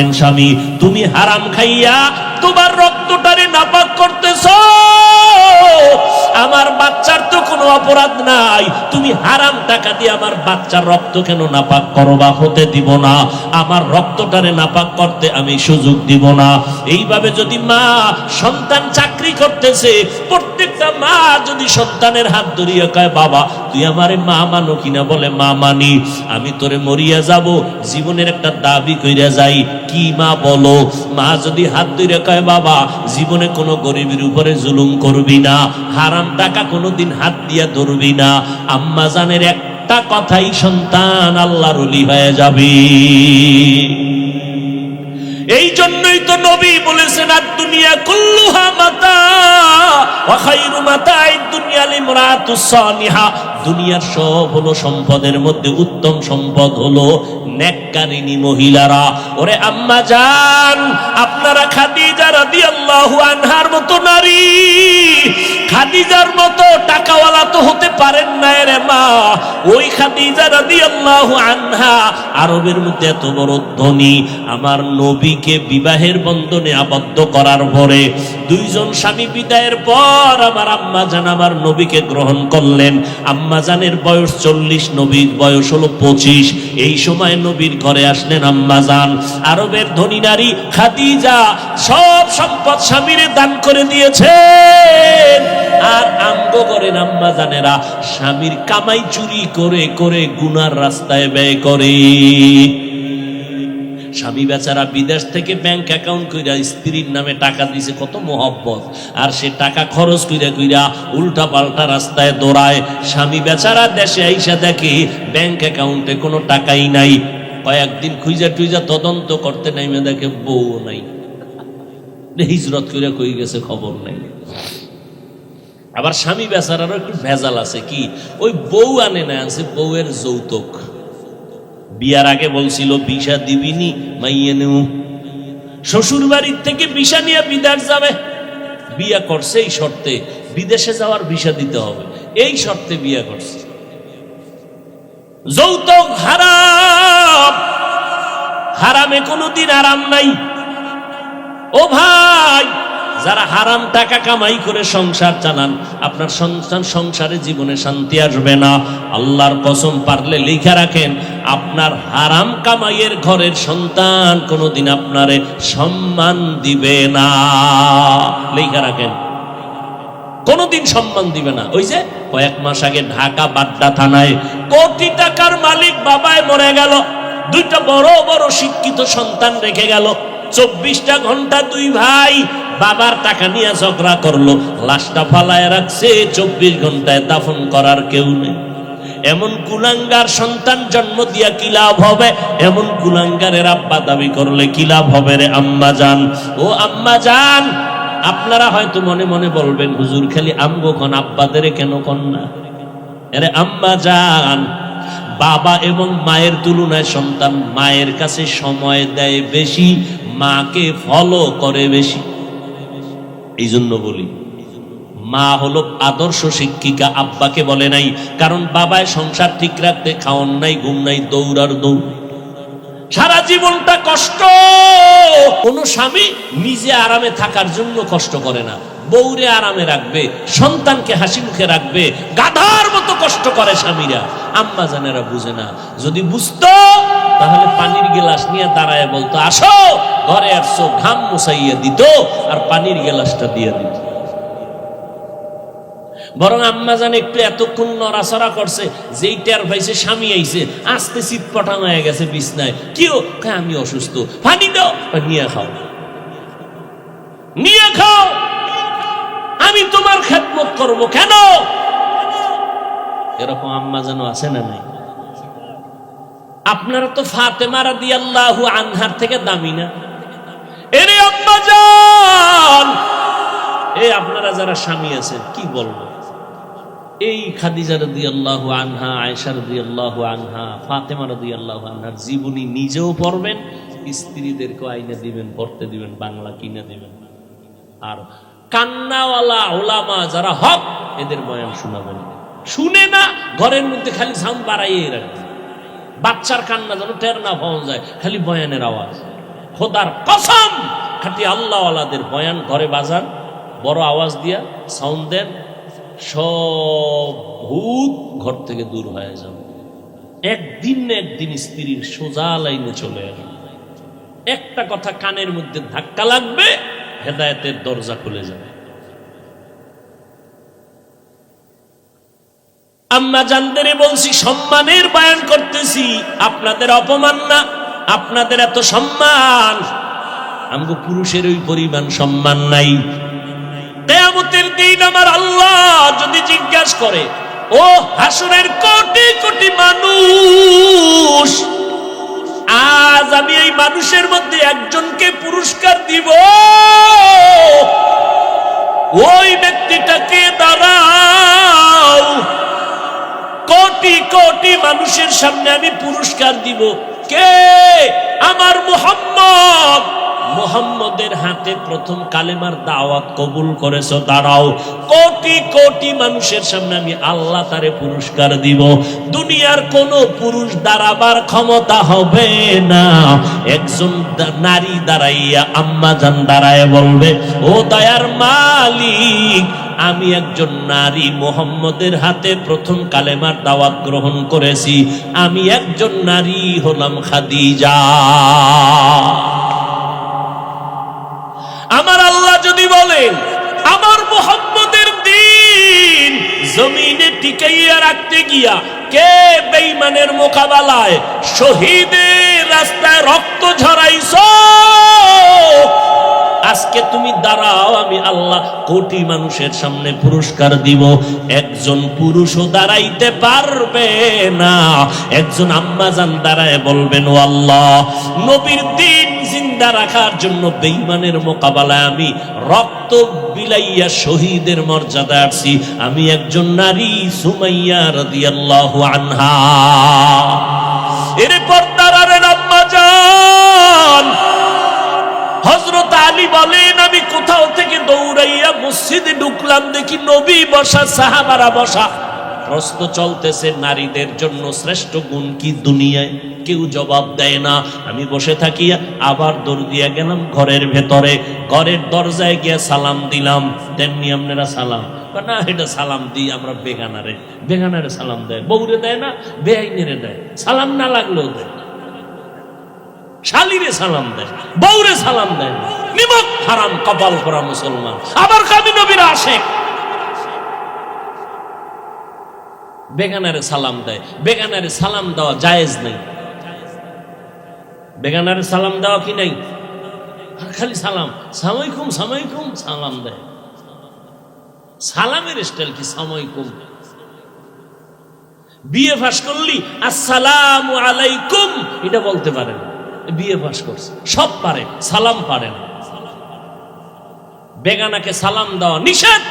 স্বামী, তুমি হারাম খাইয়া তোমার রক্তটারে নাপাক করতেছো। আমার বাচ্চার তো কোনো অপরাধ নাই, তুমি হারাম টাকা দিয়ে আমার বাচ্চার রক্ত কেন নাপাক করবা? হতে দিব না, আমার রক্তটারে নাপাক করতে আমি সুযোগ দিব না। এইভাবে যদি মা সন্তান চাকরি করতেছে, প্রত্যেকটা মা যদি সন্তানের হাত ধরিয়া কয় বাবা তুই আমারে মা মানো কিনা, বলে মা মানি, আমি তোরে মরিয়া যাব, জীবনের একটা দাবি কইরা যাই, কি মা বলো? মা যদি হাত ধরে কয় বাবা জীবনে কোনো গরিবের উপরে জুলুম করবি না, হারাম টাকা কোনোদিন হাত দিয়া ধরবি না, আম্মা জানের একটা কথাই সন্তান আল্লাহর ওলি হয়ে যাবে। এই জন্যই তো নবী বলেছেন আর দুনিয়া কুল্লুহা মাতা ওয়া খায়রু মাতা'আদ দুনিয়া লিমরাতুস সালিহা। দুনিয়ার সব হলো সম্পদের মধ্যে উত্তম সম্পদ হলো নেককারিনী মহিলারা। ওরে আম্মা জান, আপনারা খাদিজা রাদিয়াল্লাহু আনহার মতো নারী, খাদিজার মতো টাকাওয়ালা তো হতে পারেন না রে মা। ওই খাদিজা রাদিয়াল্লাহু আনহা আরবের মধ্যে এত বড় ধনী, আমার নবীকে বিবাহের বন্ধনে আবদ্ধ করার পরে দুইজন স্বামী বিদায়ের পর আমার আম্মা জান আমার নবীকে গ্রহণ করলেন। আম্মা জানের বয়স 40, নবীর বয়স হলো 25। এই সময় নবীর ঘরে আসলেন আম্মা জান। আরবের ধনী নারী খাদিজা সব সম্পদ স্বামীরে দান করে দিয়েছেন। আর আমগো করেন আম্মা জানেরা স্বামীর কামাই চুরি করে করে গুনার রাস্তায় ব্যয় করে। স্বামী বেচারা বিদেশ থেকে ব্যাংক অ্যাকাউন্ট কইরা স্ত্রীর নামে টাকা দিছে, কত মোহব্বত, আর সে টাকা খরচ কইরা কইরা উল্টা পাল্টা রাস্তায় দৌড়ায়। স্বামী বেচারা দেশে আইসা দেখে ব্যাংক অ্যাকাউন্টে কোনো টাকাই নাই। কয়েকদিন খুঁজা টুইজা তদন্ত করতে নাইমে দেখে বউ নাই, হিজরত কইরা কই গেছে খবর নাই। আবার স্বামী বেচারারও একটু ভেজাল আছে, কি ওই বউ আনে না, আনছে বউয়ের যৌতুক। বিয়ার আগে বলছিল বিশা দিবিনি মাইয়ে নেউ, শ্বশুর বাড়ির থেকে বিশা নিয়ে বিদেশ যাবে। বিয়া করছে এই শর্তে, বিদেশে যাওয়ার ভিসা দিতে হবে, এই শর্তে বিয়া করছে। যৌতুক হারাম, হারামে কোনোদিন আরাম নাই। ও ভাই, যারা হারাম টাকা কামাই করে সংসার চালান, আপনার সন্তান সংসারে জীবনে শান্তি আসবে না। আল্লাহর কসম, পারলে লিখে রাখেন, আপনার হারাম কামাইয়ের ঘরের সন্তান কোনোদিন আপনারে সম্মান দিবে না। লিখে রাখেন, কোনোদিন সম্মান দিবে না। ওই যে কয়েক মাস আগে ঢাকা বাড্ডা থানায় কোটি টাকার মালিক বাবায় মরে গেল, দুইটা বড় বড় শিক্ষিত সন্তান রেখে গেল। 24টা ঘন্টা দুই ভাই বাবার টাকা নিয়ে ঝগড়া করলো, লাশটা ফালায় রাখছে, 24 ঘন্টায় দাফন করার কেউ নেই। এমন কুলাঙ্গার সন্তান জন্ম দিয়া কি লাভ হবে? এমন কুলাঙ্গারের আব্বা দাবি করলে কি লাভ হবে রে আম্মা জান? ও আম্মা জান, আপনারা হয়তো মনে মনে বলবেন হুজুর খালি আমগো কোন আব্বাদের কেন কন না? আরে আম্মা জান, বাবা এবং মায়ের তুলনায় সন্তান মায়ের কাছে সময় দেয় বেশি, মাকে ফলো করে বেশি। এই জন্য বলি মা হলো আদর্শ শিক্ষিকা, আব্বাকে বলে নাই। কারণ বাবায় সংসার ঠিক রাখতে খাওয়ান নাই, ঘুম নাই, দৌড়ার দৌড়, সারা জীবনটা কষ্ট। কোন স্বামী নিজে আরামে থাকার জন্য কষ্ট করে না, বউরে আরামে রাখবে, সন্তানকে হাসি মুখে রাখবে, গাধার মতো কষ্ট করে স্বামীরা। আম্মা জানেরা বুঝে না। যদি বুঝতো তাহলে পানির গ্লাস নিয়ে দাঁড়ায় বলতো আসো ঘরে আসছো, ঘাম মুছাইয়া দিত আর পানির গ্লাসটা দিয়ে দিত। বরং আম্মা জান একটু এতক্ষণ নড়াচড়া করছে, যেই টের পাইছে স্বামী আইছে, আস্তে চিৎপটাং হয়ে গেছে বিছনায়। কেউ আমি অসুস্থ, পানি দাও, নিয়ে খাও, নিয়ে খাও, আমি তোমার খেদমত করবো কেন? এরকম আম্মা যেন আছে না নাই? আপনারা তো ফাতেমা রাদিয়াল্লাহু আনহার থেকে দামি না? এরে আম্মা জান, এই আপনারা যারা স্বামী আছেন কি বলবো, এই খাদিজা রাদিয়াল্লাহু আনহা, আয়েশা রাদিয়াল্লাহু আনহা, ফাতেমা রাদিয়াল্লাহু আনহার জীবনী নিজেও পড়বেন, স্ত্রীদেরকে আইনা দিবেন, পড়তে দিবেন, বাংলা কিনে দিবেন। আর কান্নাওয়ালা ওলামা যারা হক, এদের বয়ান শোনাবেন। শুনে না, ঘরের মধ্যে খালি সাউন্ড বাড়াইয়ে রাখবেন, বাচ্চার কান্না যেন টের না পাওয়া যায়, খালি বয়ানের আওয়াজ। খোদার কসম, খাঁটি আল্লাহওয়ালাদের বয়ান ঘরে বাজান, বড় আওয়াজ দিয়া সাউন্ড দেন, সব ভূত ঘর থেকে দূর হয়ে যাবে। একদিন না একদিন স্ত্রীর সোজা লাইনে চলে আসবে। একটা কথা কানের মধ্যে ধাক্কা লাগবে, হেদায়েতের দরজা খুলে যাবে। আম্মা জানদেরে বলছি, সম্মানের বয়ান করতেছি, আপনাদের অপমান না, আপনাদের এত সম্মান, আমগো পুরুষের ওই পরিমাণ সম্মান নাই। কিয়ামতের দিন আমার আল্লাহ যদি জিজ্ঞাসা করে, ও হাসরের কোটি কোটি মানুষ, আজ আমি এই মানুষের মধ্যে একজনকে পুরস্কার দিব, ওই ব্যক্তিটাকে দাঁড়াও, কোটি কোটি মানুষের সামনে আমি পুরস্কার দিব। কে? আমার মুহাম্মদ। মুহাম্মদের হাতে প্রথম কালেমার দাওয়াত কবুল করেছো, দাঁড়াও। কোটি কোটি মানুষের সামনে আমি আল্লাহ তারে পুরস্কার দিব। দুনিয়ার কোন পুরুষ দাঁড়াবার ক্ষমতা হবে না। একজন নারী দাঁড়াইয়া, আম্মা জান দাঁড়ায় বলবে, ও দয়ার মালিক, আমি একজন নারী মুহাম্মদের হাতে প্রথম কালেমার দাওয়াত গ্রহণ করেছি, আমি একজন নারী হলাম খাদিজা। আমার আল্লাহ যদি বলেন, আমার মুহাম্মদের দ্বীন জমিনে টিকাইয়া রাখতে গিয়া কে বেঈমানের মোকাবেলায় শহীদের রাস্তায় রক্ত ঝরাইছো, আজকে তুমি দাঁড়াও, আমি আল্লাহ কোটি মানুষের সামনে পুরস্কার দিব। একজন পুরুষও দাঁড়াইতে পারবে না। একজন আম্মাজান দাঁড়ায় বলবেন, ও আল্লাহ, নবীর দ্বীন জিন্দা রাখার জন্য বেঈমানের মোকাবেলায় আমি রক্ত বিলাইয়া শহীদের মর্যাদা আসছি, আমি একজন নারী, সুমাইয়া রাদিয়াল্লাহু আনহা। এরপর দাঁড়ালেন আম্মাজান। হযরত আলী বলেন, আমি কোথাও থেকে দৌড়াইয়া মসজিদে ঢুকলাম, দেখি নবী বসা, সাহাবারা বসা। প্রশ্ন চলতেছে, নারীদের জন্য শ্রেষ্ঠ গুণ কি দুনিয়ায়? কেউ জবাব দেয় না। আমি বসে থাকিয়া আবার দৌড় দিয়া গেলাম ঘরের ভেতরে, ঘরের দরজায় গিয়া সালাম দিলাম। তেমনি আপনারা সালাম না, এটা সালাম দিই আমরা বেগানারে, বেগানারে সালাম দেয়, বউরে দেয় না, বেআইনেরে দেয়, সালাম না লাগলেও দেয়। শালিরে সালাম দেয়, বউরে সালাম দেয়, নিমক হারাম কপাল করা মুসলমান। আবার কামি নবীর আশেক, বেগানারে সালাম দেয়। বেগানারে সালাম দেওয়া জায়েজ নেই। বেগানারে সালাম দেওয়া কি নাই? আর খালি সালাম, সালামালাইকুম সালামালাইকুম সালাম দেয়। সালামের স্টাইল কি সালামালাইকুম? বিএ পাস করলি আসসালামু আলাইকুম এটা বলতে পারে না, বিএ পাস করছে, সব পারে, সালাম পারে না। বেগানাকে সালাম দেওয়া নিষেধ।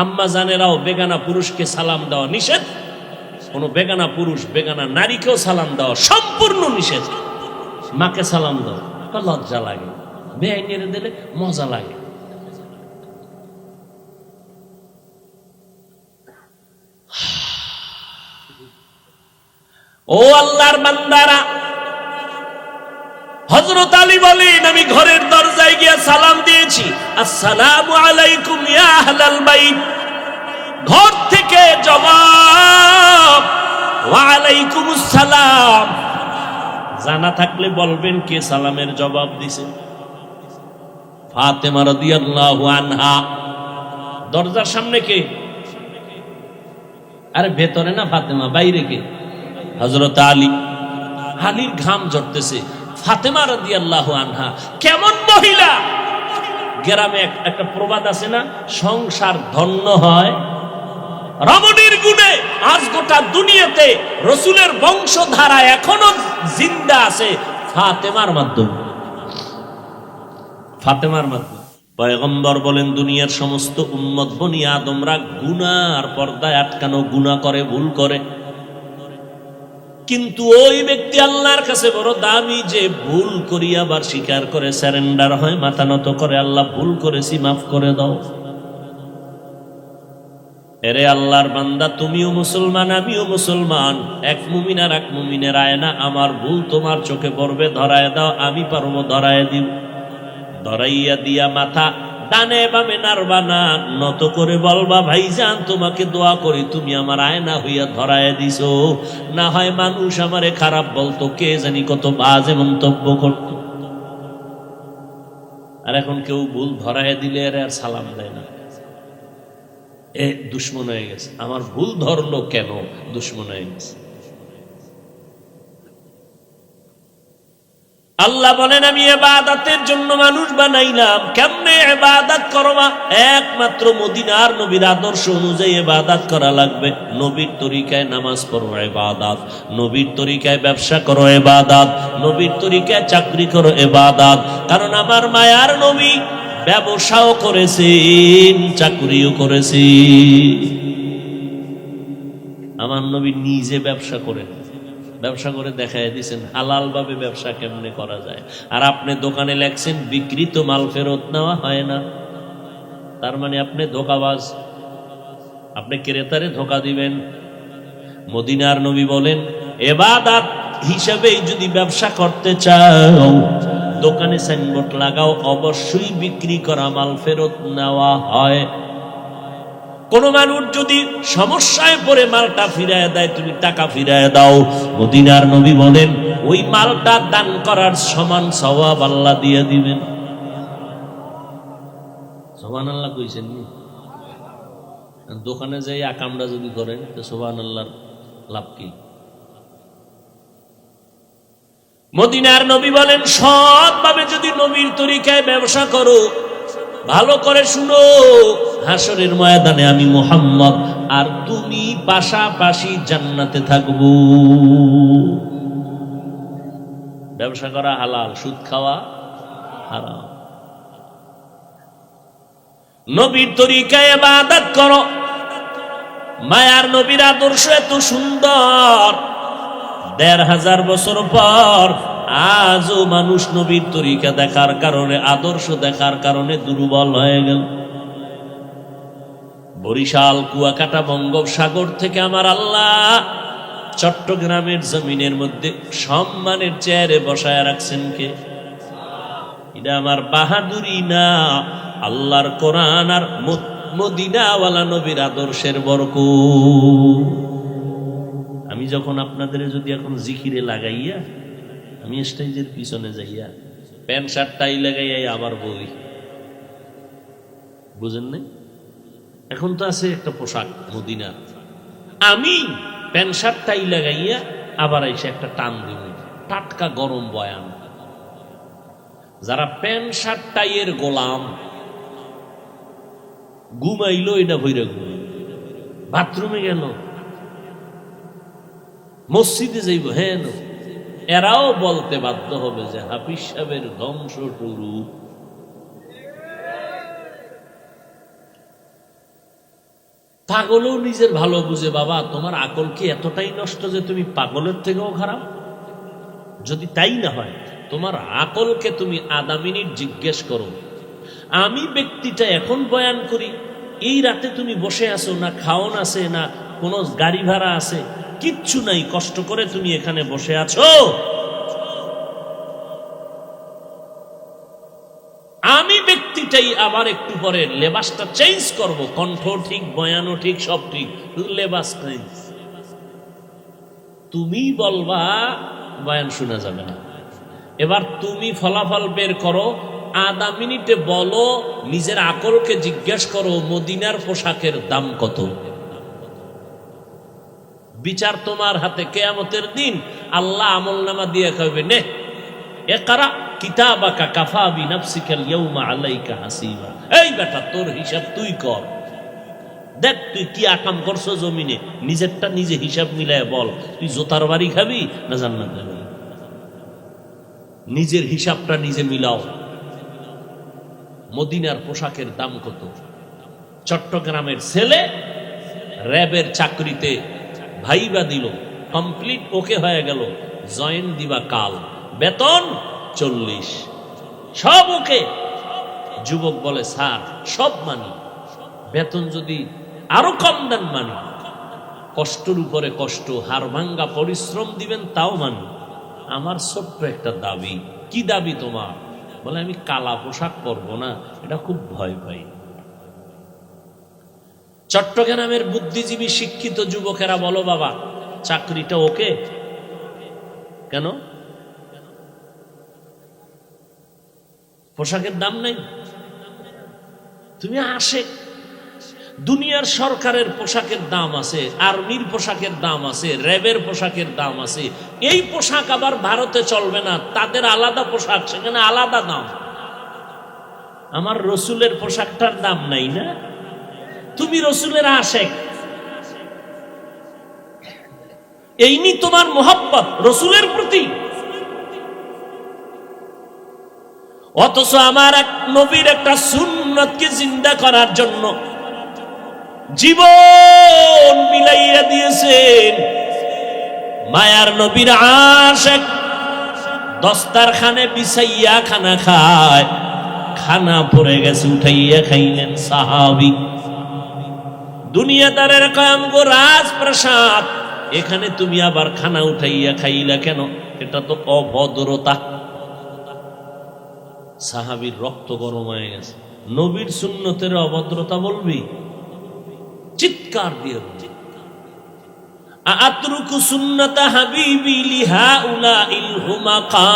আম্মা জানেরাও বেগানা পুরুষকে সালাম দেওয়া নিষেধ। কোন বেগানা পুরুষ বেগানা নারীকেও সালাম দেওয়া সম্পূর্ণ নিষেধ। মাকে সালাম দাও, লজ্জা লাগে, বেআইনের দিলে মজা লাগে। ও আল্লাহর বান্দারা, হযরত আলী বলেন, আমি ঘরের দরজায় গিয়ে সালাম দিয়েছি, আসসালামু আলাইকুম ইয়া আহলাল বাইত। ঘর থেকে জবাব, ওয়া আলাইকুমুস সালাম। জানা থাকলে বলবেন কে সালামের জবাব দিছে। ফাতেমা রাদিয়াল্লাহু আনহা। দরজার সামনে কে? আরে ভেতরে না ফাতেমা, বাইরে কে? হযরত আলী। আলীর ঘাম ঝরতেছে। ফাতেমা রাদিয়াল্লাহু আনহা কেমন মহিলা! গ্রামে একটা প্রবাদ আছে না, সংসার ধন্য হয় রমণীর গুণে। আজ গোটা দুনিয়াতে রাসূলের বংশধারা এখনো জিন্দা আছে ফাতেমার মাধ্যমে। ফাতেমার মাধ্যমে পয়গম্বর বলেন, দুনিয়ার সমস্ত উম্মত বনি আদমরা গুনার পর্দায় আটকানো, গুনাহ করে, ভুল করে, কিন্তু ওই ব্যক্তি আল্লাহর কাছে বড় দামি যে ভুল করি আবার স্বীকার করে, সারেন্ডার হয়, মাথা নত করে, আল্লাহ ভুল করেছি মাফ করে দাও। এরে আল্লাহর বান্দা, তুমিও মুসলমান আমিও মুসলমান, এক মুমিন আর এক মুমিনের আয়না। আমার ভুল তোমার চোখে পড়বে, ধরায় দাও, আমি পারবো ধরায় দিব। ধরাইয়া দিয়া মাথা ডানে বামে নাড়বা না, নত করে বলবা ভাইজান তোমাকে দোয়া করি, তুমি আমার আয়না হইয়া ধরায় দিছো। না হয় মানুষ আমারে খারাপ বলতো, কে জানি কত বাজে মন্তব্য করত। আর এখন কেউ ভুল ধরায় দিলে আর সালাম দেয় না, এ দুশ্মন হয়ে গেছে। আমার ভুল ধরলো কেন, দুশ্মন হয়ে গেছে। আল্লাহ বলেন আমি ইবাদতের জন্য মানুষ বানাইলাম। কেমনে ইবাদত করবা? একমাত্র মদিনার নবীর আদর্শ অনুযায়ী ইবাদত করা লাগবে। নবীর তরিকায় নামাজ পড়ো ইবাদত, নবীর তরিকায় ব্যবসা করো ইবাদত, নবীর তরিকায় চাকরি করো ইবাদত। কারণ আমার মায়ার নবী ব্যবসাও করেছেন, চাকরিও করেছেন। আমার নবী নিজে ব্যবসা করেন, ব্যবসা করে দেখায় দিয়েছেন হালাল ভাবে ব্যবসা কেমনে করা যায়। আর আপনি দোকানে লেখছেন বিক্রিত মাল ফেরত নেওয়া হয় না, তার মানে আপনি ধোঁকাবাজ, আপনি ক্রেতারে ধোঁকা দিবেন। মদিনার নবী বলেন ইবাদত হিসাবেই যদি ব্যবসা করতে চাও, দোকানে সাইনবোর্ড লাগাও, অবশ্যই বিক্রি করা মাল ফেরত নেওয়া হয়। কোন মানুষ যদি সমস্যায় পড়ে মালটা ফিরায় দেয়, তুমি টাকা ফিরায় দাও। মদিনার নবী বলেন ওই মালটা দান করার সমান সওয়াব আল্লাহ দিয়ে দিবেন। সুবহানাল্লাহ কইছেন নি? দোকানে যাই আকামটা যদি করেন তো সুবহানাল্লাহর লাভ কি? মদিনার নবী বলেন সৎভাবে যদি নবীর তরিকায় ব্যবসা করো, ভালো করে শুনো, হাসরের ময়দানে আমি মুহাম্মদ আর তুমি পাশাপাশি জান্নাতে থাকবো। ব্যবসা করা হালাল, সুদ খাওয়া হারাম। নবীর তরিকায় ইবাদত করো। মায়ার নবীর আদর্শ এত সুন্দর, ১৫০০ বছর পর আজও মানুষ নবীর তরিকা দেখার কারণে, আদর্শ দেখার কারণে দুর্বল হয়ে গেল। বরিশাল কুয়াকাটা বঙ্গোপসাগর থেকে আমার আল্লাহ চট্টগ্রামের জমিনের মধ্যে সম্মানের চেয়ারে বসায় রাখছেন কে? এটা আমার বাহাদুরি না, আল্লাহর কোরআন আর মদিনাওয়ালা নবীর আদর্শের বরকত। আমি যখন আপনাদের যদি এখন জিকিরে লাগাইয়া, আমি স্টেজের পিছনে যাইয়া প্যান্ট শার্ট টাই লাগাইয়া আবার বলি, বুঝেন নাই? এখন তো আছে একটা পোশাক মদিনা, আমি প্যান্ট শার্ট টাই লাগাইয়া আবার এসে একটা টান দিব, টাটকা গরম বয়ান। যারা প্যান্ট শার্ট টাইয়ের গোলাম, ঘুমাইলো এটা ভৈরা ঘুমাই, বাথরুমে গেল, মসজিদে যাইব, হ্যাঁ এরাও বলতে বাধ্য হবে যে হাফিজ সাহেবের ধ্বংস শুরু। পাগলও নিজের ভালো বুঝে, বাবা তোমার আকল কি এতটাই নষ্ট যে তুমি পাগলের থেকেও খারাপ? যদি তাই না হয়, তোমার আকলকে তুমি আধা মিনিট জিজ্ঞেস করো, আমি ব্যক্তিটা এখন বয়ান করি, এই রাতে তুমি বসে আছো, না খাওন আছে, না কোনো গাড়ি ভাড়া আছে, কিচ্ছু নাই, কষ্ট করে তুমি এখানে বসে আছো। আমি ব্যক্তিটাই আবার একটু পরে লেবাসটা চেঞ্জ করব, কণ্ঠ ঠিক, বয়ানও ঠিক, সব ঠিক, লেবাস চেঞ্জ। তুমি বলবা বয়ান শোনা যাবে না। এবার তুমি ফলাফল বের করো, আধা মিনিটে বলো, নিজের আকলকে জিজ্ঞেস করো মদিনার পোশাকের দাম কত। বিচার তোমার হাতে। কিয়ামতের দিন আল্লাহ আমলনামা দিয়ে কইবে, নে ইকরা কিতাবাকা কাফা বিনাফসিকাল ইয়াউমা আলাইকা হাসিবা। এই বেটা, তোর হিসাব তুই কর, দেখ তুই কি আকাম করছো জমিনে, নিজেরটা নিজে হিসাব মিলায় বল, তুই জোতার বাড়ি খাবি না জান্নাত যাবি? নিজের হিসাবটা নিজে মিলাও। মদিনার পোশাকের দাম কত? চট্টগ্রামের ছেলে র্যাবের চাকরিতে ভাইবা দিল, কমপ্লিট ওকে হয়ে গেল, জয়েন দিবা কাল, বেতন 40, সব ওকে। যুবক বলে স্যার সব মানি, বেতন যদি আরো কম দেন মানি, কষ্টের উপরে কষ্ট, হাড় ভাঙ্গা পরিশ্রম দিবেন তাও মানি। আমার ছোট্ট একটা দাবি। কি দাবি তোমার? বলে আমি কালা পোশাক পরবো না, এটা খুব ভয় পাই। চট্টগ্রামের বুদ্ধিজীবী শিক্ষিত যুবকেরা বলো বাবা, চাকরিটা ওকে কেন? পোশাকের দাম নেই? তুমি আসে দুনিয়ার সরকারের পোশাকের দাম আছে, আর্মির পোশাকের দাম আছে, র্যাবের পোশাকের দাম আছে। এই পোশাক আবার ভারতে চলবে না, তাদের আলাদা পোশাক, সেখানে আলাদা দাম। আমার রসুলের পোশাকটার দাম নাই না? তুমি রসুলের আশেক, এই নি তোমার মোহাব্বত রসুলের প্রতি। অথচ আমার এক নবীর একটা সুন্নতকে জিন্দা করার জন্য জীবন বিলাইয়া দিয়েছেন। মায়ার নবীর আশেক দস্তারখানে বিছাইয়া খানা খায়, খানা পড়ে গেছে উঠাইয়া খাইলেন সাহাবী। দুনিয়াদারের কয়াম গো রাজপ্রাসাদ, এখানে তুমি আবার খানা উঠাইয়া খাইলা কেন? এটা তো অভদ্রতা। সাহাবীর রক্ত গরম হয়ে গেছে। নবীর সুন্নতের অভদ্রতা বলবি? চিৎকার দিয়ে আতরুকু সুন্নাতা হাবিবি লিহাউলাইল হুমাকা।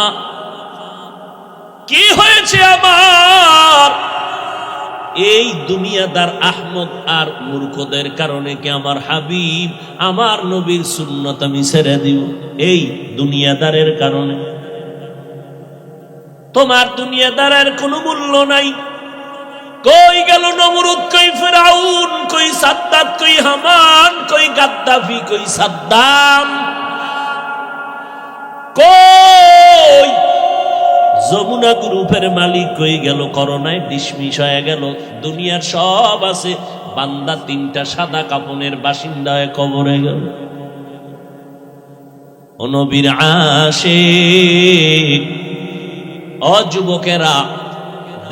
কি হয়েছে আমার এই দুনিয়াদার আহমদ আর মূর্খদের কারণে কি আমার হাবিব আমার নবীর সুন্নত আমি ছেড়ে দিব এই দুনিয়াদারের কারণে? তোমার দুনিয়াদারের কোনো মূল্য নাই। কই গেল নমরুদ, কই ফিরাউন, কই সাদ্দাত, কই হামান, কই গাদ্দাফি, কই সাদ্দাম, কই যমুনা গ্রুপের মালিক কই গেল? করোনায় ডিসমিস হয়ে গেল। দুনিয়ার সব আছে, বান্দা তিনটা সাদা কাপনের বাসিন্দা হয়ে কবরে গেল। ও নবীর আশিক, অযুবকেরা,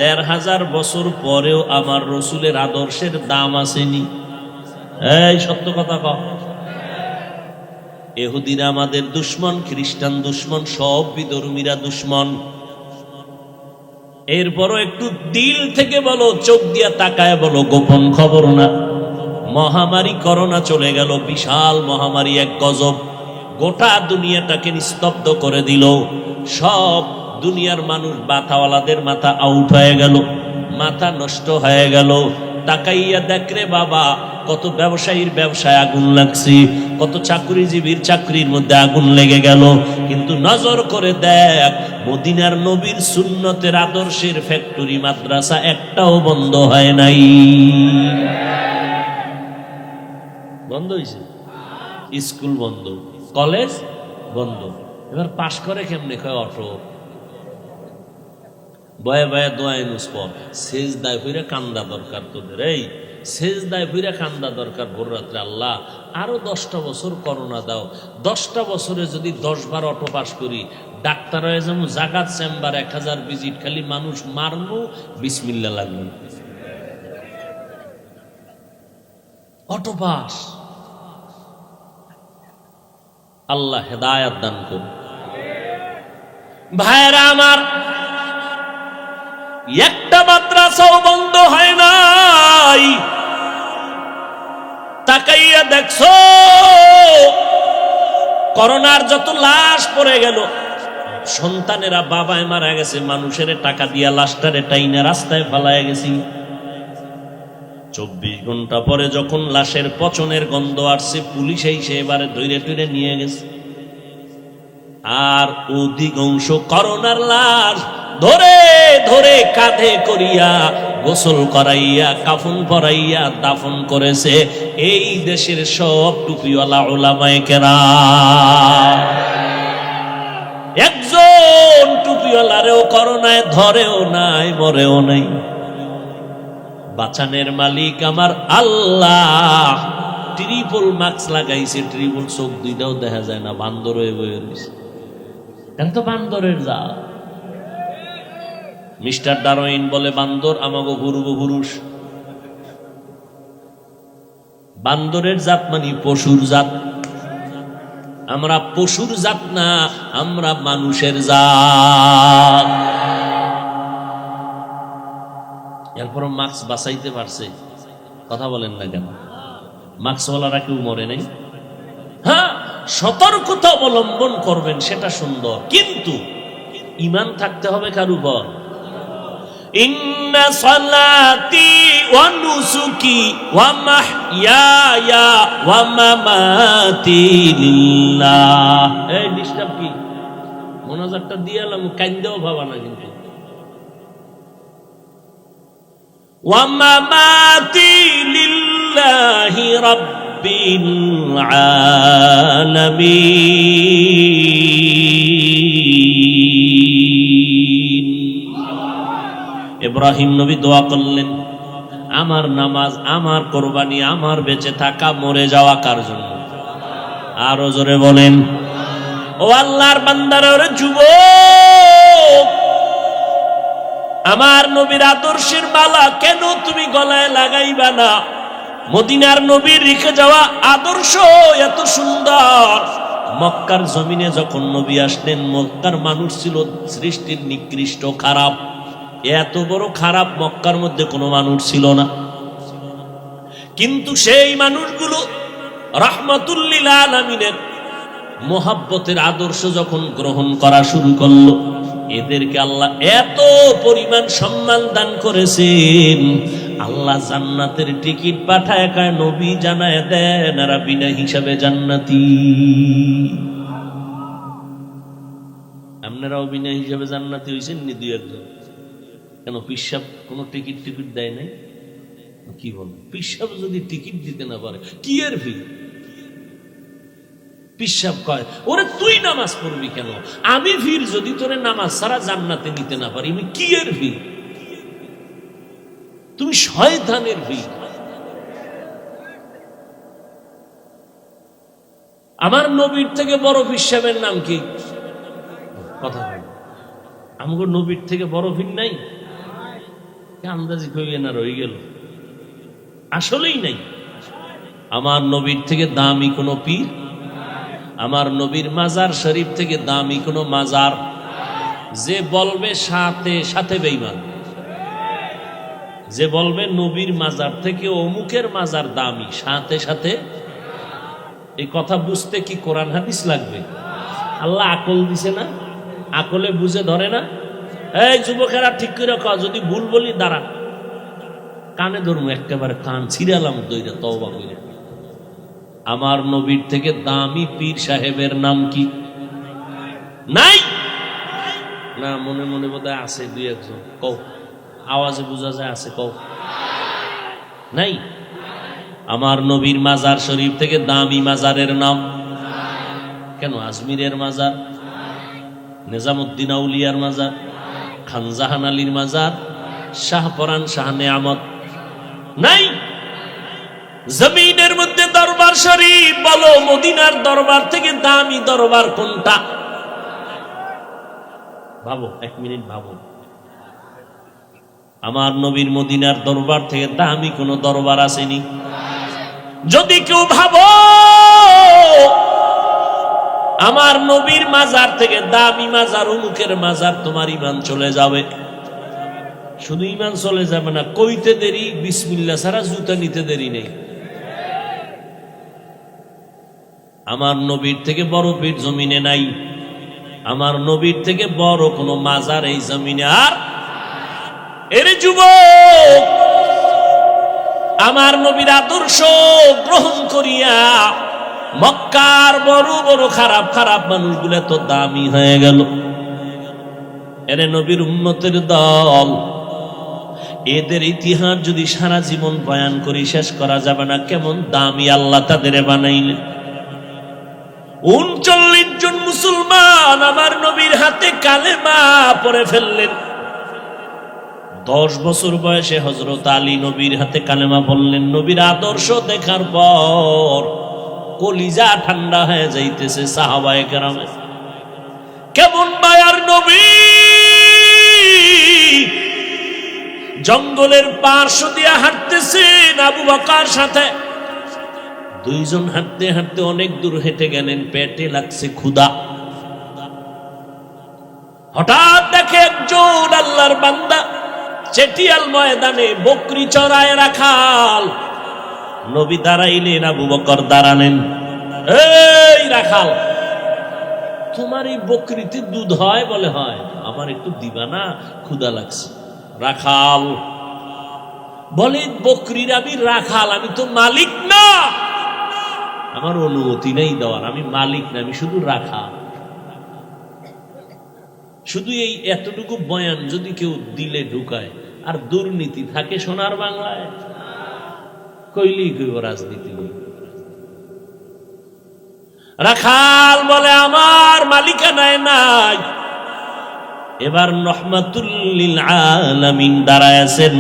১৫০০ বছর পরেও আমার রসুলের আদর্শের দাম আসেনি। এই সত্য কথা কও। ইহুদিরা আমাদের দুশ্মন, খ্রিস্টান দুশ্মন, সব বিধর্মীরা দুশ্মন। এরপরও একটু দিল থেকে বলো, চোখ দিয়া তাকায় বলো, গোপন খবর না। মহামারী করোনা চলে গেল, বিশাল মহামারী, এক গজব, গোটা দুনিয়াটাকে নিস্তব্ধ করে দিল। সব দুনিয়ার মানুষ, মাথাওয়ালাদের মাথা আউট হয়ে গেল, মাথা নষ্ট হয়ে গেল। তাকাইয়া দেখ রে বাবা, কত ব্যবসায়ীর ব্যবসায় আগুন লাগছে, কত চাকরিজীবীর চাকরির মধ্যে আগুন লেগে গেল। কিন্তু নজর করে দেখ, মদিনার নবীর সুন্নতের আদর্শের ফ্যাক্টরি, মাদ্রাসা একটাও বন্ধ হয় নাই। বন্ধ হয়েছে? স্কুল বন্ধ, কলেজ বন্ধ। এবার পাশ করে কেমনে? কয় অটো। বয়ে বয়ে দোয়াই নুসপর শেষ দায় ফিরে কান্দা দরকার তোদের। এই শেষ দায় ফিরে কান্দা দরকার ভোর রাত্রে। আল্লাহ আরো 10টা বছর করোনা দাও। 10টা বছরে যদি 10 বার অটো পাস করি, ডাক্তার হয়ে যাবো, জাগাত চেম্বার 1000 ভিজিট, খালি মানুষ মারবো, বিসমিল্লাহ লাগলো, অটো পাস। আল্লাহ হেদায়াত দান করুন। ভাইরা আমার, একটা মাদ্রাসাও বন্ধ হয় নাই। তাকাইয়া দেখছো করোনার যত লাশ পড়ে গেল, সন্তানেরা বাবায় মারা গেছে, মানুষের টাকা দিয়া লাশটারে টাইনে রাস্তায় ফালায় গেছি। 24 ঘন্টা পরে যখন লাশের পচনের গন্ধ আসছে, পুলিশ এসে এবারে ধৈরে টুরে নিয়ে গেছে। আর অধিকাংশ করোনার লাশ ধরে ধরে কাঁধে করিয়া গোসল করাইয়া কাফন পরাইয়া দাফন করেছে এই দেশের সব টুপিওয়ালা উলামায়ে কেরাম। একজন টুপিওয়ালারেও করোনায় ধরেও নাই, মরেও নাই। বাঁচানের মালিক আমার আল্লাহ। ট্রিপল মাস্ক লাগাইছে, ট্রিপল চোখ দুইটাও দেখা যায় না, বান্দর হয়ে বয়ে রয়েছে। এখন তো বান্দরের যা। মিস্টার ডারউইন বলে বান্দর আমাগো পূর্বপুরুষ। বান্দরের জাত মানে পশুর জাত। আমরা পশুর জাত না, আমরা মানুষের জাত। এরপর মাস্ক বাঁচাইতে পারছে, কথা বলেন না কেন? মাস্কওয়ালারা কেউ মরে নাই। হ্যাঁ, সতর্কতা অবলম্বন করবেন, সেটা সুন্দর, কিন্তু ঈমান থাকতে হবে কার উপর? ইন্না সালাতি ওয়া নুসুকি ওয়া মাহইয়ায়া ওয়া মামাতি লিল্লাহ। এই ডিস্টার্ব কি? মোনাজাতটা দিয়ে এলাম, কাইন্দেও ভাবা না কিন্তু। ওয়া মামাতি লিল্লাহি রাব্বিল আলামিন। ইব্রাহিম নবী দোয়া করলেন, আমার নামাজ, আমার কোরবানি, আমার বেঁচে থাকা, মরে যাওয়া কার জন্য? আরো জোরে বলেন। ও আল্লাহর বান্দারা, ওরে যুবক, আমার নবীর আদর্শের মালা কেন তুমি গলায় লাগাইবা না? মদিনার নবীর রেখে যাওয়া আদর্শ এত সুন্দর। মক্কার জমিনে যখন নবী আসলেন, মক্কার মানুষ ছিল সৃষ্টির নিকৃষ্ট, খারাপ। এত বড় খারাপ মক্কার মধ্যে কোনো মানুষ ছিল না। কিন্তু সেই মানুষগুলো রাহমাতুল লিল আলামিনের মোহাব্বতের আদর্শ যখন গ্রহণ করা শুরু করলো, এদেরকে আল্লাহ এত পরিমাণ সম্মান দান করেছেন, আল্লাহ জান্নাতের টিকিট পাঠায় কায় নবী জানায় দেন, এরা বিনা হিসাবে জান্নাতি। আপনারাও বিনা হিসাবে জান্নাতি হয়েছেন নি? দুই একজন। কেন? পিসাব কোনো টিকিট দেয় নাই? কি বল, পিসাব যদি টিকিট দিতে না পারে কি এর ফি? পিসাব কয়, ওরে তুই নামাজ পড়বি কেন? আমি ফির যদি তোরে নামাজ ছাড়া জান্নাতে নিতে না পারি, আমি কি এর ফি? তুমি শয়তানের ফি। আমার নবীর থেকে বড় পিসাবের নাম কি? কথা বল। আমাকে নবীর থেকে বড় ফির নাই? আন্দাজি কইবে না, রয়ে গেল। আসলেই নাই। আমার নবীর থেকে দামি কোনো পীর, আমার নবীর মাজার শরীফ থেকে দামি কোনো মাজার। যে বলবে সাথে সাথে বেঈমান, যে বলবে নবীর মাজার থেকে অমুকের মাজার দামি, সাথে সাথে। এই কথা বুঝতে কি কোরআন হাদিস লাগবে? আল্লাহ আকল দিছে না? আকলে বুঝে ধরে না? এই যুবকেরা ঠিক করে রাখো, যদি ভুল বলি দাঁড়া, কানে ধরবো, একেবারে কান ছিড়ালাম দইরা, তওবা কইরা। আমার নবীর থেকে দামি পীর সাহেবের নাম কি? নাই না? মনে মনে বোধহয় আছে দুই একজন, কও, আওয়াজে বোঝা যায় আছে, কও। নাই? আমার নবীর মাজার শরীফ থেকে দামি মাজারের নাম কেন? আজমিরের মাজার, নিজামুদ্দিন আউলিয়ার মাজার, খানজাহান আলীর মাজার, শাহপরান শাহ নেয়ামত নাই? জমিনের মধ্যে দরবার শরীফ, বলো মদিনার দরবার থেকে দামি দরবার কোনটা? ভাবো, এক মিনিট ভাবো। আমার নবীর মদিনার দরবার থেকে দামি কোন দরবার আসেনি? যদি কেউ ভাবো আমার নবীর মাজার থেকে দামি মাজার অমুকের মাজার, তোমার ঈমান চলে যাবে। শুধু ঈমান চলে যাবে না, কইতে দেরি, বিসমিল্লাহ ছাড়া জুতা নিতে দেরি নেই। আমার নবীর থেকে বড় পীর জমিনে নাই, আমার নবীর থেকে বড় কোন মাজার এই জমিনে আর। এর যুবক, আমার নবীর আদর্শ গ্রহণ করিয়া মক্কার বড় বড় খারাপ খারাপ মানুষগুলো তো দামি হয়ে গেল। এর নবীর উম্মতের দল, এদের ইতিহাস যদি সারা জীবন বয়ান করি শেষ করা যাবে না, কেমন দামি আল্লাহ তাদের বানাইলেন। 39 জন মুসলমান আমার নবীর হাতে কালেমা পড়ে ফেললেন। 10 বছর বয়সে হযরত আলী নবীর হাতে কালেমা পড়লেন। নবীর আদর্শ দেখার পর কলিজা ঠান্ডা হয়ে যাইতেছে সাহাবায়ে কেরামের। কেমন মায়ার নবী! জঙ্গলের পার্শ্ব দিয়া হাঁটতেছেন আবু বকর সাথে, দুইজন হাঁটতে হাঁটতে অনেক দূর হেঁটে গেলেন, পেটে লাগছে ক্ষুধা। হঠাৎ দেখে একজন আল্লাহর বান্দা চেটিয়াল ময়দানে বকরি চড়ায় রাখাল। নবী দাঁড়াইলেন, আবু বকর দাঁড়ালেন। এই রাখাল, তোমার এই বকরিতে দুধ হয়? বলে হয়। আমার একটু দিবা না, ক্ষুধা লাগছে। রাখাল বলে, বকরির আমি রাখাল, আমি তো মালিক না, আমার অনুমতি নেই দেওয়ার, আমি মালিক না, আমি শুধু রাখাল। শুধু এই এতটুকু বয়ান যদি কেউ দিলে ঢুকায়, আর দুর্নীতি থাকে সোনার বাংলায়, কইলেই কইব রাজনীতি নেই। রাখাল বলে, আমার মালিকানায় নাই। এবার রহমাতুল লিল আলামিন দাঁড়ায় আছেন,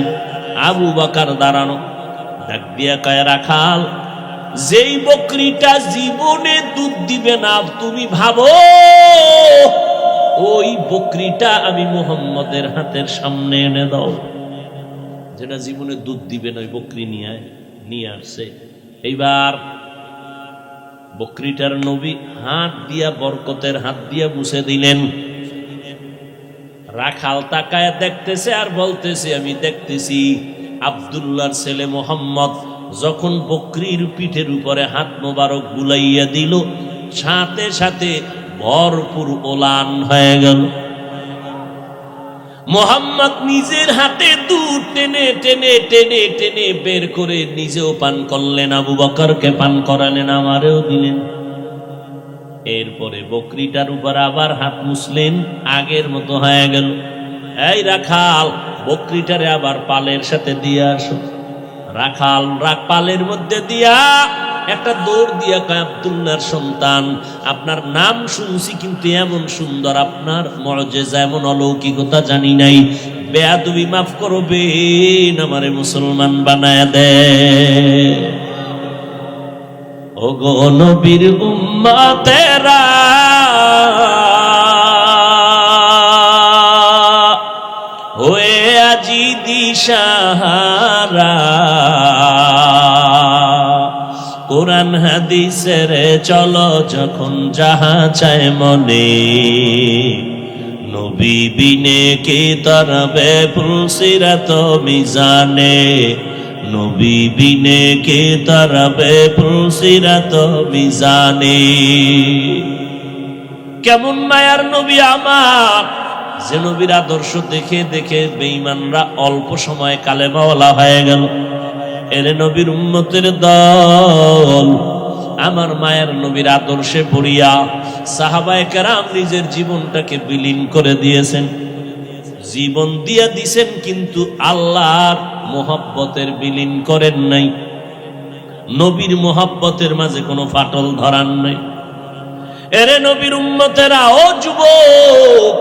আবু বকর দাঁড়ানো। ডাক দিয়া কয়, রাখাল, যেই বকরিটা জীবনে দুধ দিবে না, তুমি ভাবো ওই বকরিটা আমি মুহাম্মদের হাতের সামনে এনে দাও। যেটা জীবনে দুধ দিবে না, ওই বকরি নিয়ে আসছে। এইবার বকরিটার নবী হাত দিয়া, বরকতের হাত দিয়া মুছে দিলেন। রাখাল তাকায় দেখতেছে আর বলতেছে, আমি দেখতেছি আব্দুল্লাহর ছেলে মোহাম্মদ যখন বকরির পিঠের উপরে হাত মোবারক বুলাইয়া দিল, সাথে সাথে ভরপুর ওলান হয়ে গেল। মোহাম্মদ নিজের হাতে দুধ টেনে টেনে টেনে টেনে বের করে নিজেও পান করলেন, আবু বকরকে পান করালেন, আমারেও দিলেন। এরপরে বকরিটার উপর আবার হাত মুছলেন, আগের মতো হয়ে গেল। এই রাখাল, বকরিটারে আবার পালের সাথে দিয়ে আসো। রাখাল পালের মধ্যে দিয়া একটা দৌড় দিয়া কয়, আব্দুল্লাহর সন্তান, আপনার নাম শুনছি, কিন্তু এমন সুন্দর আপনার মুআজিজা, এমন অলৌকিকতা জানি নাই। বেয়াদবি মাফ করবেন, আমারে মুসলমান বানায় দে। ও গো নবীর উম্মতেরা, হয়ে আজি দিশাহারা, কোরআন হাদিসের চলো যখন যাহা চায় মনে, নবী বিনে কে তরবে পুলসিরাত মিজানে, নবী বিনে কে তরবে পুলসিরাত মিজানে। কেমন মায়ার নবী আমার, যে নবীর আদর্শ দেখে দেখে বেঈমানরা অল্প সময় কালেমাওয়ালা হয়ে গেল। এরে নবীর উম্মতের দল, আমার মায়ের নবীর আদর্শে পড়িয়া সাহাবায়ে কেরাম নিজের জীবনটাকে বিলীন করে দিয়েছেন, জীবন দিয়া দিছেন, কিন্তু আল্লাহর মোহাব্বতের বিলীন করেন নাই। নবীর মোহাব্বতের মাঝে কোনো ফাটল ধরান নাই। এরে নবীর উম্মতেরা, ও যুবক,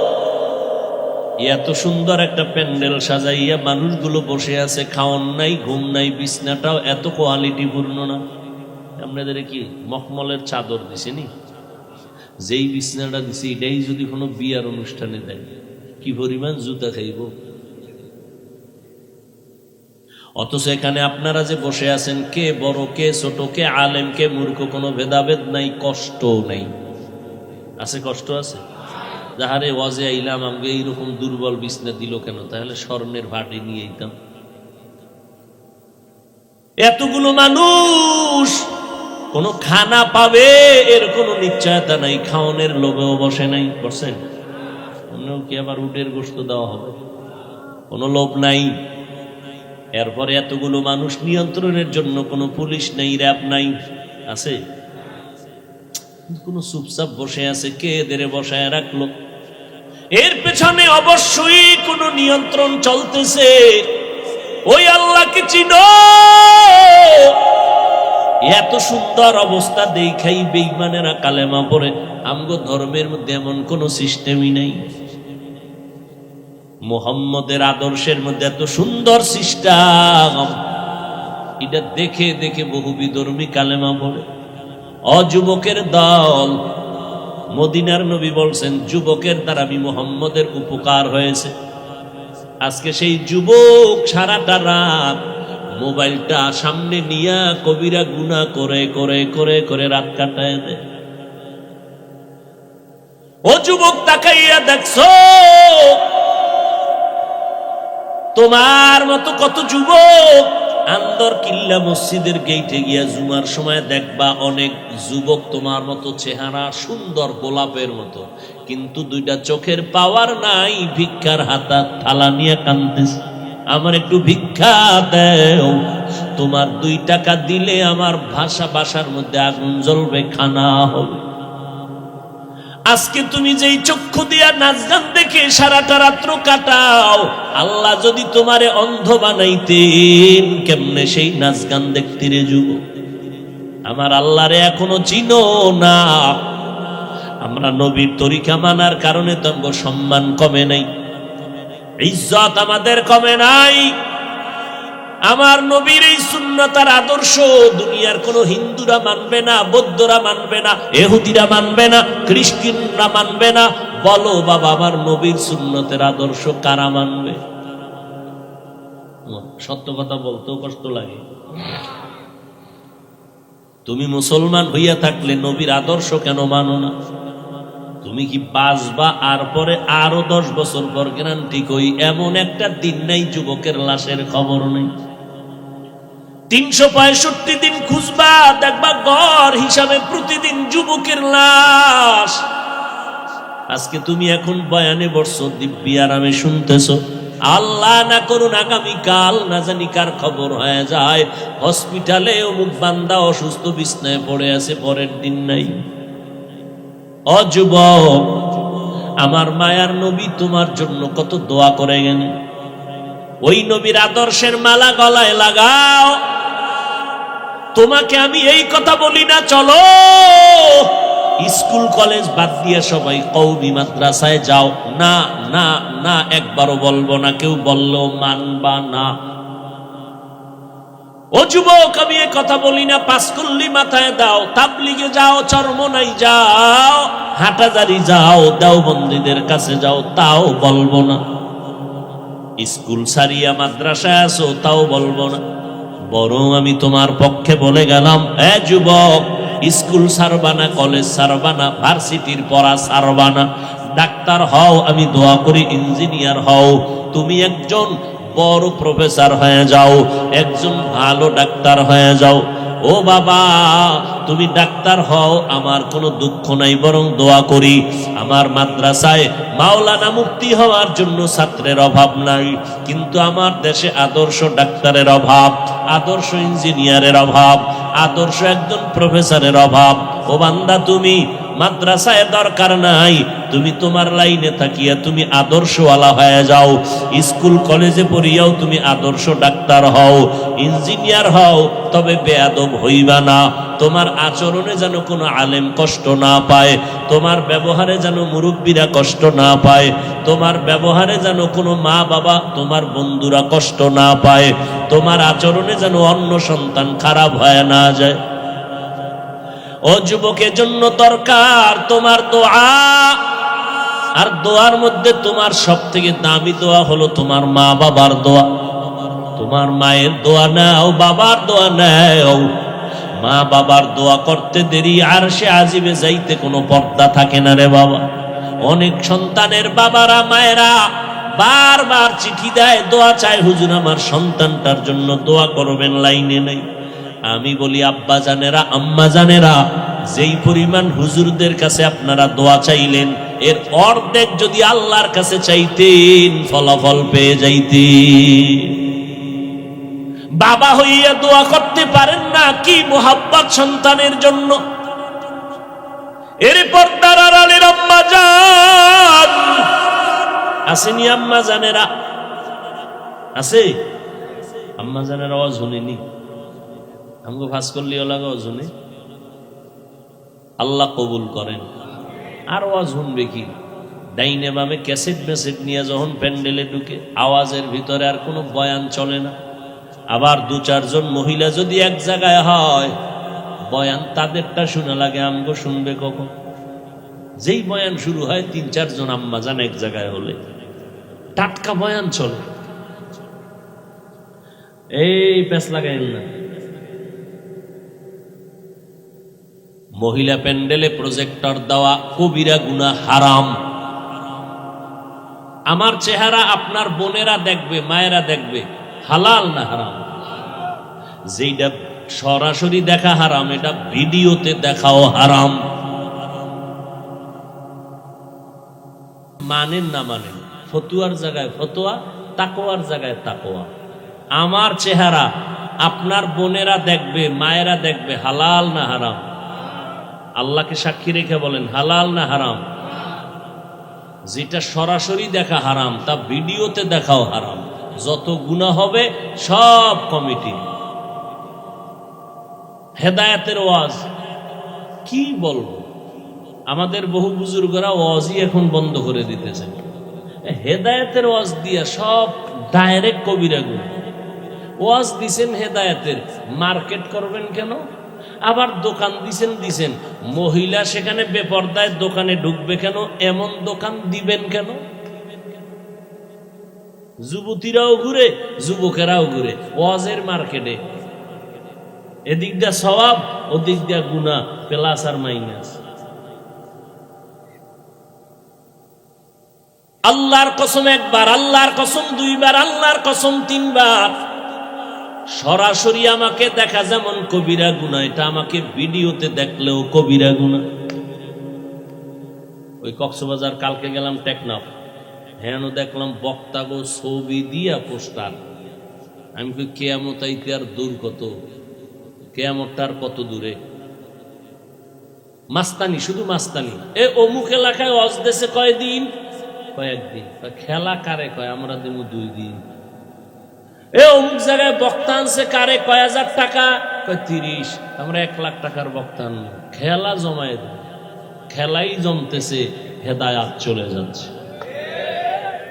এত সুন্দর একটা প্যান্ডেল সাজাইয়া মানুষগুলো বসে আছে, খাওয়ান নাই, ঘুম নাই, বিছনাটাও এত কোয়ালিটি পূর্ণ না। আপনাদের কি মখমলের চাদর দিছেনি? যেই বিছনাটা দিছে, এটাই যদি কোনো বিয়ার অনুষ্ঠানে দেয়, কি পরিমাণ জুতা খাইব। অথচ এখানে আপনারা যে বসে আছেন, কে বড়, কে ছোট, কে আলেম, কে মূর্খ, কোনো ভেদাভেদ নাই, কষ্ট নাই। আছে? কষ্ট আছে? যাহারে ওয়াজে আইলাম, আমাকে এইরকম দুর্বল বিছনা দিল কেন? তাহলে স্বর্ণের ভাটি নিয়ে আইতাম। এতগুলো মানুষ কোনো খানা পাবে এর কোনো নিশ্চয়তা নাই, খাওয়ানোর লোভেও বসে নাই। বসেন অন্যও কি আবার উটের গোশত দেওয়া হবে? কোনো লোভ নাই। এরপরে এতগুলো মানুষ নিয়ন্ত্রণের জন্য কোনো পুলিশ নাই, র্যাব নাই। আছে? কোনো চুপচাপ বসে আছে, কে এদের বসায় রাখলো? এর পেছনে অবশ্যই কোনো নিয়ন্ত্রণ চলতেছে। ওই আল্লাহকে চিনো। এত সুন্দর অবস্থা দেখাই বেঈমানেরা কালেমা পড়ে। আমগো ধর্মের মধ্যে এমন কোন সিস্টেমই নাই। মুহাম্মদের আদর্শের মধ্যে এত সুন্দর সিস্টেম, এটা দেখে দেখে বহু বিধর্মী কালেমা পড়ে। অযুবকের দল, মদিনার নবী বলছেন যুবকের দ্বারা আমি মুহাম্মদের উপকার হয়েছে। আজকে সেই যুবক সারাটা রাত মোবাইলটা সামনে নিয়া কবিরা গুনাহ করে করে করে করে রাত কাটায় দেয়। ও যুবক, তাকাইয়া দেখছো তোমার মতো কত যুবক আন্দর কিল্লা মসজিদের গেইটে গিয়া জুমার সময় দেখবা অনেক যুবক তোমার মতো চেহারা, সুন্দর গোলাপের মতো, কিন্তু দুইটা চোখের পাওয়ার নাই, ভিক্ষার হাতা থালা নিয়ে কাঁদতেছে, আমার একটু ভিক্ষা দেও। তোমার 2 টাকা দিলে আমার বাসার মধ্যে আগুন জ্বলবে, খানা হবে। আজকে তুমি যেই চক্ষু দিয়া নাচ গান দেখে সারাটা রাত্র কাটাও, আল্লাহ যদি তোমারে অন্ধ বানাইতেন, কেমনে সেই নাচ গান দেখতে রে যুবক? আমার আল্লাহরে এখনো চিনো না। আমরা নবীর তরিকা মানার কারণে তোমার সম্মান কমে নাই, ইজ্জত আমাদের কমে নাই। আমার নবীর এই সুন্নতার আদর্শ দুনিয়ার কোন হিন্দুরা মানবে না, বৌদ্ধরা মানবে না, ইহুদিরা মানবে না, খ্রিস্টানরা মানবে না। বলো বাবা, আমার নবীর সুন্নতের আদর্শ কারা মানবে? সত্য কথা বলতেও কষ্ট লাগে। তুমি মুসলমান হইয়া থাকলে নবীর আদর্শ কেন মানো না? তুমি কি বাঁচবা আর পরে আরো 10 বছর পর গ্যারান্টি কই? এমন একটা দিন নাই যুবকের লাশের খবর নেই। 365 দিন খুঁজবা, দেখবা গড় হিসাবে প্রতিদিন যুবকের লাশ। আজকে তুমি এখন বয়ানে বসছো, দিব্যি আরামে শুনতেছো, আল্লাহ না করুন আগামীকাল না জানি কার খবর হয়ে যায় হসপিটালে অমুক বান্দা অসুস্থ বিছনায় পড়ে আছে, পরের দিন নাই। ও যুবক, আমার মায়ার নবী তোমার জন্য কত দোয়া করে গেলেন। ওই নবীর আদর্শের মালা গলায় লাগাও। তোমাকে আমি এই কথা বলি না চলো স্কুল কলেজ বাদ দিয়ে সবাই কওমি মাদ্রাসায় যাও, না না না, একবারও বলবো না, কেউ বললেও মানবা না। ও যুবক, আমি এই কথা বলি না, পাঁচকুল্লি মাথায় দাও, তাবলিগে যাও, চরমনাই যাও, হাটাজারি যাও, দেওবন্দীদের কাছে যাও, তাও বলবো না। স্কুল সারিয়া মাদ্রাসায় আসো, তাও বলবো না। বরং আমি তোমার পক্ষে বলে গেলাম, এ যুবক, স্কুল সারবানা, কলেজ সারবানা, ভার্সিটির পড়া সারবানা, ডাক্তার হও, আমি দোয়া করি ইঞ্জিনিয়ার হও, তুমি একজন বড় প্রফেসর হয়ে যাও, একজন ভালো ডাক্তার হয়ে যাও। ও বাবা, তুমি ডাক্তার হও, আমার কোনো দুঃখ নাই, বরং দোয়া করি আমার মাদ্রাসায় মাওলানা মুফতি হওয়ার জন্য ছাত্রের অভাব নাই, কিন্তু আমার দেশে আদর্শ ডাক্তারের অভাব, আদর্শ ইঞ্জিনিয়ারের অভাব, আদর্শ একজন প্রফেসরের অভাব। ও বান্দা, তুমি মাদ্রাসায় দরকার নাই, তুমি তোমার লাইনে থাকিয়া তুমি আদর্শওয়ালা হয়ে যাও। স্কুল কলেজে পড়িয়াও তুমি আদর্শ ডাক্তার হও, ইঞ্জিনিয়ার হও, তবে বেয়াদব হইবা না। তোমার আচরণে যেন কোনো আলেম কষ্ট না পায়, তোমার ব্যবহারে যেন মুরব্বীরা কষ্ট না পায়, তোমার ব্যবহারে যেন কোনো মা বাবা, তোমার বন্ধুরা কষ্ট না পায়, তোমার আচরণে যেন অন্য সন্তান খারাপ হয়ে না যায়। ও যুবকের জন্য দরকার তোমার দোয়া, আর দোয়ার মধ্যে তোমার সব থেকে দামি দোয়া হলো তোমার মা বাবার দোয়া। তোমার মায়ের দোয়া নাও, বাবার দোয়া নাও। মা বাবার দোয়া করতে দেরি আরশে আজিমে যাইতে কোনো পর্দা থাকে না রে বাবা। অনেক সন্তানের বাবারা মায়েরা বারবার চিঠি দেয়, দোয়া চায়, হুজুর আমার সন্তানটার জন্য দোয়া করবেন, লাইনে নাই। আমি বলি আব্বা জানেরা, আম্মা জানেরা, যেই পরিমাণ হুজুরদের কাছে আপনারা দোয়া চাইলেন, এর অর্ধেক যদি আল্লাহর কাছে চাইতেন ফলাফল পেয়ে যাইতেন। বাবা হইয়া দোয়া করতে পারেন না, কি মোহাব্বত সন্তানের জন্য। এর পর্দার আড়ালের আম্মা জান আসেনি, আম্মা জানেরা আছে, আম্মা জানেরা আওয়াজ শুনিনি, আমাকে ফাঁস করলে লাগা শুনে, আল্লাহ কবুল করেন। আর আওয়াজ শুনবে কি? ডাইনে বামে ক্যাসেট মেসেট নিয়ে যখন প্যান্ডেলে ঢুকে, আওয়াজের ভিতরে আর কোনো বয়ান চলে না। আবার 2-4 জন মহিলা যদি এক জায়গায় হয়, বয়ান তাদেরটা শোনা লাগে, আমগো শুনবে কখন? যেই বয়ান শুরু হয় 3-4 জন আম্মা জান এক জায়গায় হলে টাটকা বয়ান চলে। এই প্যাচ লাগাইন না। মহিলা প্যান্ডেলে প্রজেক্টর দেওয়া কবিরা গুনাহ, হারাম। আমার চেহারা আপনার বোনেরা দেখবে, মায়েরা দেখবে, হালাল না হারাম? যেটা সরাসরি দেখা হারাম, এটা ভিডিওতে দেখাও হারাম। মানেন না মানেন, ফতুয়ার জায়গায় ফতোয়া, তাকওয়ার জায়গায় তাকওয়া। আমার চেহারা আপনার বোনেরা দেখবে, মায়েরা দেখবে, হালাল না হারাম? আল্লাহকে সাক্ষী রেখে বলেন, হালাল না হারাম? যেটা সরাসরি দেখা হারাম, তা ভিডিওতে দেখাও হারাম। যত গুনাহ হবে সব কমিটি। হেদায়েতের ওয়াজ কি বলবো, আমাদের বহু বুজুর্গরা ওয়াজই এখন বন্ধ করে দিতেছেন। হেদায়েতের ওয়াজ দিয়া সব ডাইরেক্ট কবিরা গুনাহ। ওয়াজ দিছেন হেদায়েতের, মার্কেট করবেন কেন? আবার দোকান দিছেন, মহিলা সেখানে বেপরদায় দোকানে ঢুকবে কেন? এমন দোকান দিবেন কেন? যুবতীরাও ঘুরে, যুবকেরাও ঘুরে ওয়াজের মার্কেটে। এদিক দিয়া সওয়াব, ওদিক দিয়া গুনাহ, প্লাস আর মাইনাস। আল্লাহর কসম একবার, আল্লাহর কসম দুইবার, আল্লাহর কসম তিনবার। সরাসরি আমাকে দেখা যেমন কবিরা গুনাহ, এটা আমাকে ভিডিওতে দেখলেও কবিরা গুনাহ। ওই কক্সবাজার কালকে গেলাম টেকনাফ, হ্যাঁ দেখলাম বক্তা গো ছবি দিয়া পোস্টার। আমি কই কিয়ামত আইতে আর দূর কত, কিয়ামতটার কত দূরে। মাস্তানি, শুধু মাস্তানি। এ অমুক এলাকায় ওয়াজ দেশে কয়দিন? কয়েকদিন। খেলা কারে কয়? আমরা দেবো 2 দিন। এ অমুক জায়গায় বক্তা আনছে কারে? কয় হাজার টাকা? কয় 30। আমরা 1 লাখ টাকার বক্তা আনবো। খেলা জমায় দেব, খেলাই জমতেছে, হেদায়াত চলে যাচ্ছে।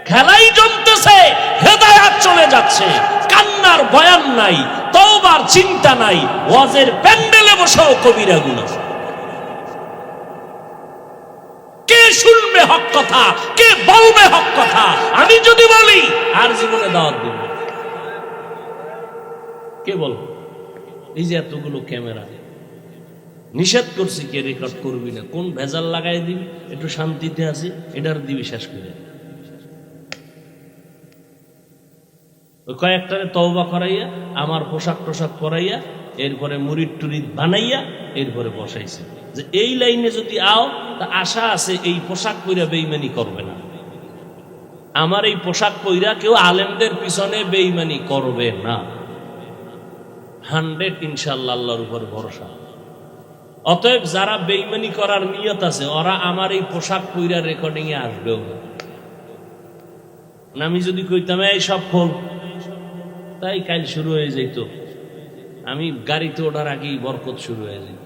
খেলাই জমতেছে, হেদায়াত চলে যাচ্ছে। কান্নার বয়ান নাই, তওবার চিন্তা নাই, ওয়াজের প্যান্ডেলে বসেও কবিরা গুনাহ। কে শুনবে হক কথা? কে বলবে হক কথা? আমি যদি বলি আর জীবনে দাওয়াত দিব, কে বলবে? এই যে এতগুলো ক্যামেরা, নিষেধ করছি কে রেকর্ড করবি না, কোন ভেজাল লাগাই দিবি, একটু শান্তিতে আছি, এটার দিবি শেষ করে। ওই কয়েকটারে তওবা করাইয়া, আমার পোশাক টোশাক পরাইয়া, এরপরে মুরিদ টুরিদ বানাইয়া, এরপরে বসাইছে যে এই লাইনে যদি আও, তা আশা আছে এই পোশাক পইরা বেঈমানি করবে না। আমার এই পোশাক পইরা কেউ আলেমদের পিছনে বেঈমানি করবে না। 100 ইনশাআল্লাহ, আল্লাহর উপর ভরসা। অতএব যারা বেঈমানি করার নিয়ত আছে, ওরা আমার এই পোশাক পইরা রেকর্ডিং এ আসবেও না। আমি যদি কইতাম এই সব খোল, তাই কাল শুরু হয়ে যেত। আমি গাড়িতে ওঠার আগেই বরকত শুরু হয়ে যেত।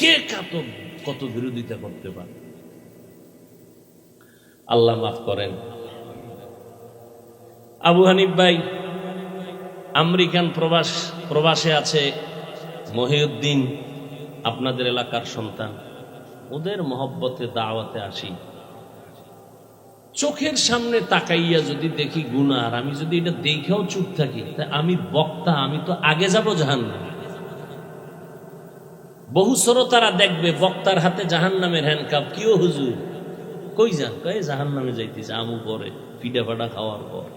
কে কত বিরোধিতা করতে পারে? আল্লাহ মাফ করেন। আবু হানিফ ভাই আমেরিকান প্রবাসে আছে, মহিউদ্দিন আপনাদের এলাকার সন্তান। ওদের মহব্বতে দাওয়াতে আসি, চোখের সামনে তাকাইয়া যদি দেখি গুনাহ, আর আমি যদি এটা দেখেও চুপ থাকি, তা আমি বক্তা, আমি তো আগে যাব জাহান্নামে। বহু শ্রোতারা দেখবে বক্তার হাতে জাহান্নামের হ্যান্ডকাপ। কিও হুজুর, কই যান? কই জাহান্নামে যাইতেছে আমু পরে, পিঠা ফাটা খাওয়ার পর।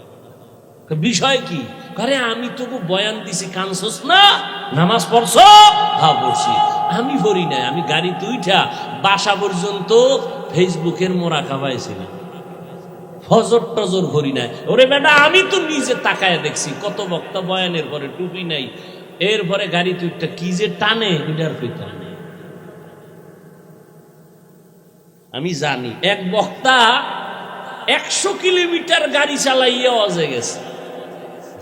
বিষয় কি? আরে আমি তোকে বয়ান দিছি, কানছস না? নামাজ পড়ছো? হ্যাঁ পড়ছি। আমি পড়ি নাই, আমি গাড়িতে উঠা বাসা পর্যন্ত ফেসবুকের মোরা খাওয়াইছিলাম, ফজর টজর করি নাই। ওরে বেটা, আমি তো নিজে তাকায় দেখছি কত বক্তা বয়ানের পরে টুপি নাই, এরপরে গাড়িতে উঠা কি যে টানে, এটার কইতাম আমি জানি। এক বক্তা 100 কিলোমিটার গাড়ি চালাইয়া অজে গেছে,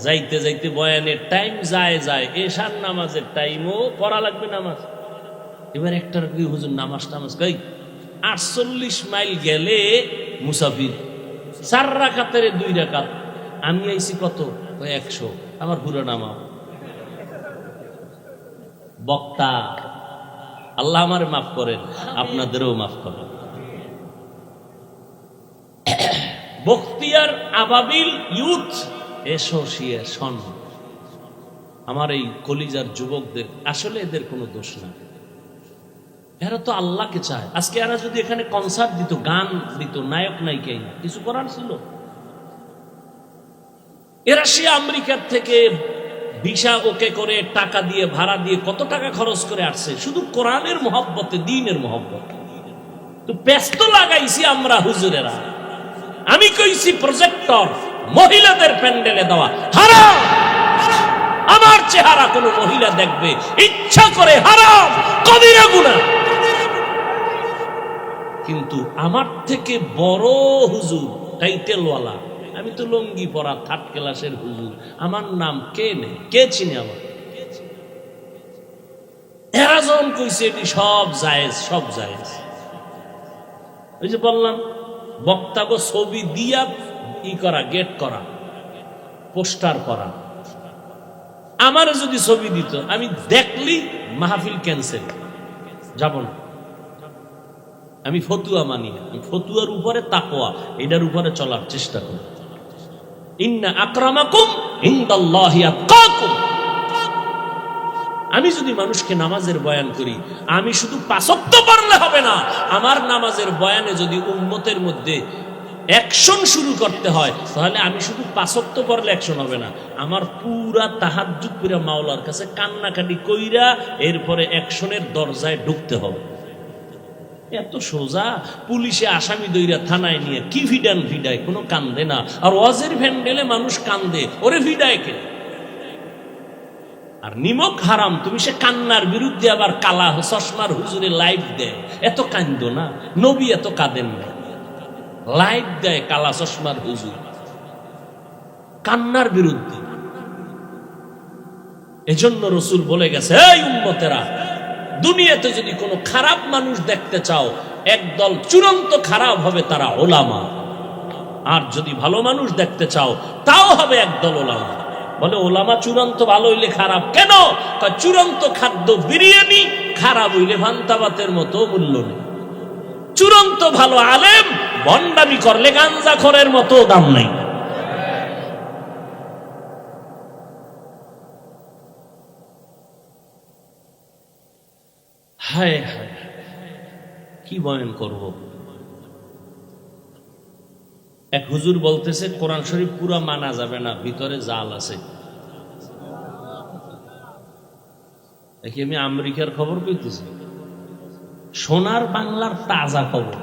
যাইতে যাইতে বয়ানের টাইম যায়, এশার নামাজের টাইমও পড়া লাগবে নামাজ। এবার একটার কি হুজুর নামাজ কই 48 মাইল গেলে মুসাফির 4 রাকাতের 2 রাকাত, আমি আইছি কত? 100। আমার পুরো নামাজ। বক্তা, আল্লাহ আমার মাফ করেন, আপনাদেরও মাফ করেন। বখতিয়ার আবাবিল ইউথ অ্যাসোসিয়েশন, আমার এই কলিজার যুবকদের আসলে এদের কোনো দোষ না, এরা তো আল্লাহকে চায়। আজকে এরা যদি এখানে কনসার্ট দিত, গান দিত, নায়ক নায়িকাই কিছু করার ছিল? এরা সে আমেরিকার থেকে ভিসা ওকে করে টাকা দিয়ে ভাড়া দিয়ে কত টাকা খরচ করে আসছে শুধু কোরআনের মহব্বতে, দ্বীনের মহব্বত। তো ব্যস্ত লাগাইছি আমরা হুজুরেরা। আমি কইছি প্রজেক্টর মহিলাদের প্যান্ডেলে দেওয়া হারাম। আমার চেহারা কোনো মহিলা দেখবে ইচ্ছা করে, হারাম, কবিরা গুনাহ। কিন্তু আমার থেকে বড় হুজুর টাইটেলওয়ালা, আমি তো লঙ্গি পরা থার্ড ক্লাসের হুজুর, আমার নাম কে নেই, কে চিনে আমার? এরা যখন কইছে এটি সব জায়েজ, সব জায়েজ। ওই যে বললাম বক্তব্য ছবি দিয়া ই করা, গেট করা, পোস্টার করা। আমার যদি ছবি দিত, আমি দেখলি মাহফিল ক্যান্সেল, যাব না। আমি ফতুয়া মানি না, ফতুয়ার উপরে তাকওয়া, এটার উপরে চলার চেষ্টা করি। ইন্না আকরামাকুম ইনদাল্লাহি আতকাকুম। আমি যদি মানুষকে নামাজের বয়ান করি, আমি শুধু ৫ ওয়াক্ত পড়লে হবে না, আমার নামাজের বয়ানে যদি উম্মতের মধ্যে অ্যাকশন শুরু করতে হয়, তাহলে আমি শুধু ৫ ওয়াক্ত পড়লে অ্যাকশন হবে না, আমার পুরা তাহাজ্জুদ পুরা মাওলার কাছে কান্নাকাটি কইরা এরপরে অ্যাকশনের দরজায় ঢুকতে হবে। এত সোজা। পুলিশে আসামি দইরা থানায় নিয়ে কি ভিডান ভিডায়, কোনো কান্দে না। আর ওয়াজের ভ্যান্ডেলে মানুষ কান্দে, ওরে ভিডায় কে? আর নিমক হারাম, তুমি সে কান্নার বিরুদ্ধে আবার কালা চশমার হুজুরে লাইভ দেয়, এত কান্দ না। নবী এত কাঁদেন না, লাইভ দেয় কালা চশমার হুজুর কান্নার বিরুদ্ধে। এজন্য রসুল বলে গেছে, এই উম্মতেরা, দুনিয়াতে যদি কোনো খারাপ মানুষ দেখতে চাও, একদল চূড়ান্ত খারাপ হবে, তারা ওলামা। আর যদি ভালো মানুষ দেখতে চাও, তাও হবে একদল ওলামা। বলে ওলামা চূড়ান্ত ভালো হইলে খারাপ কেন? চূড়ান্ত খাদ্য বিরিয়ানি, খারাপ হইলে ভান্তাবাতের মতো মূল্য নেই। চূড়ান্ত ভালো আলেম ভণ্ডামি করলে গাঞ্জাখোরের মতো দাম নাই। হায় হায়, কি বয়ান করব? এক হুজুর বলতেছে কোরআন শরীফ পুরা মানা যাবে না, ভিতরে জাল আছে। দেখি আমি আমেরিকার খবর পেতেছি, সোনার বাংলার তাজা খবর।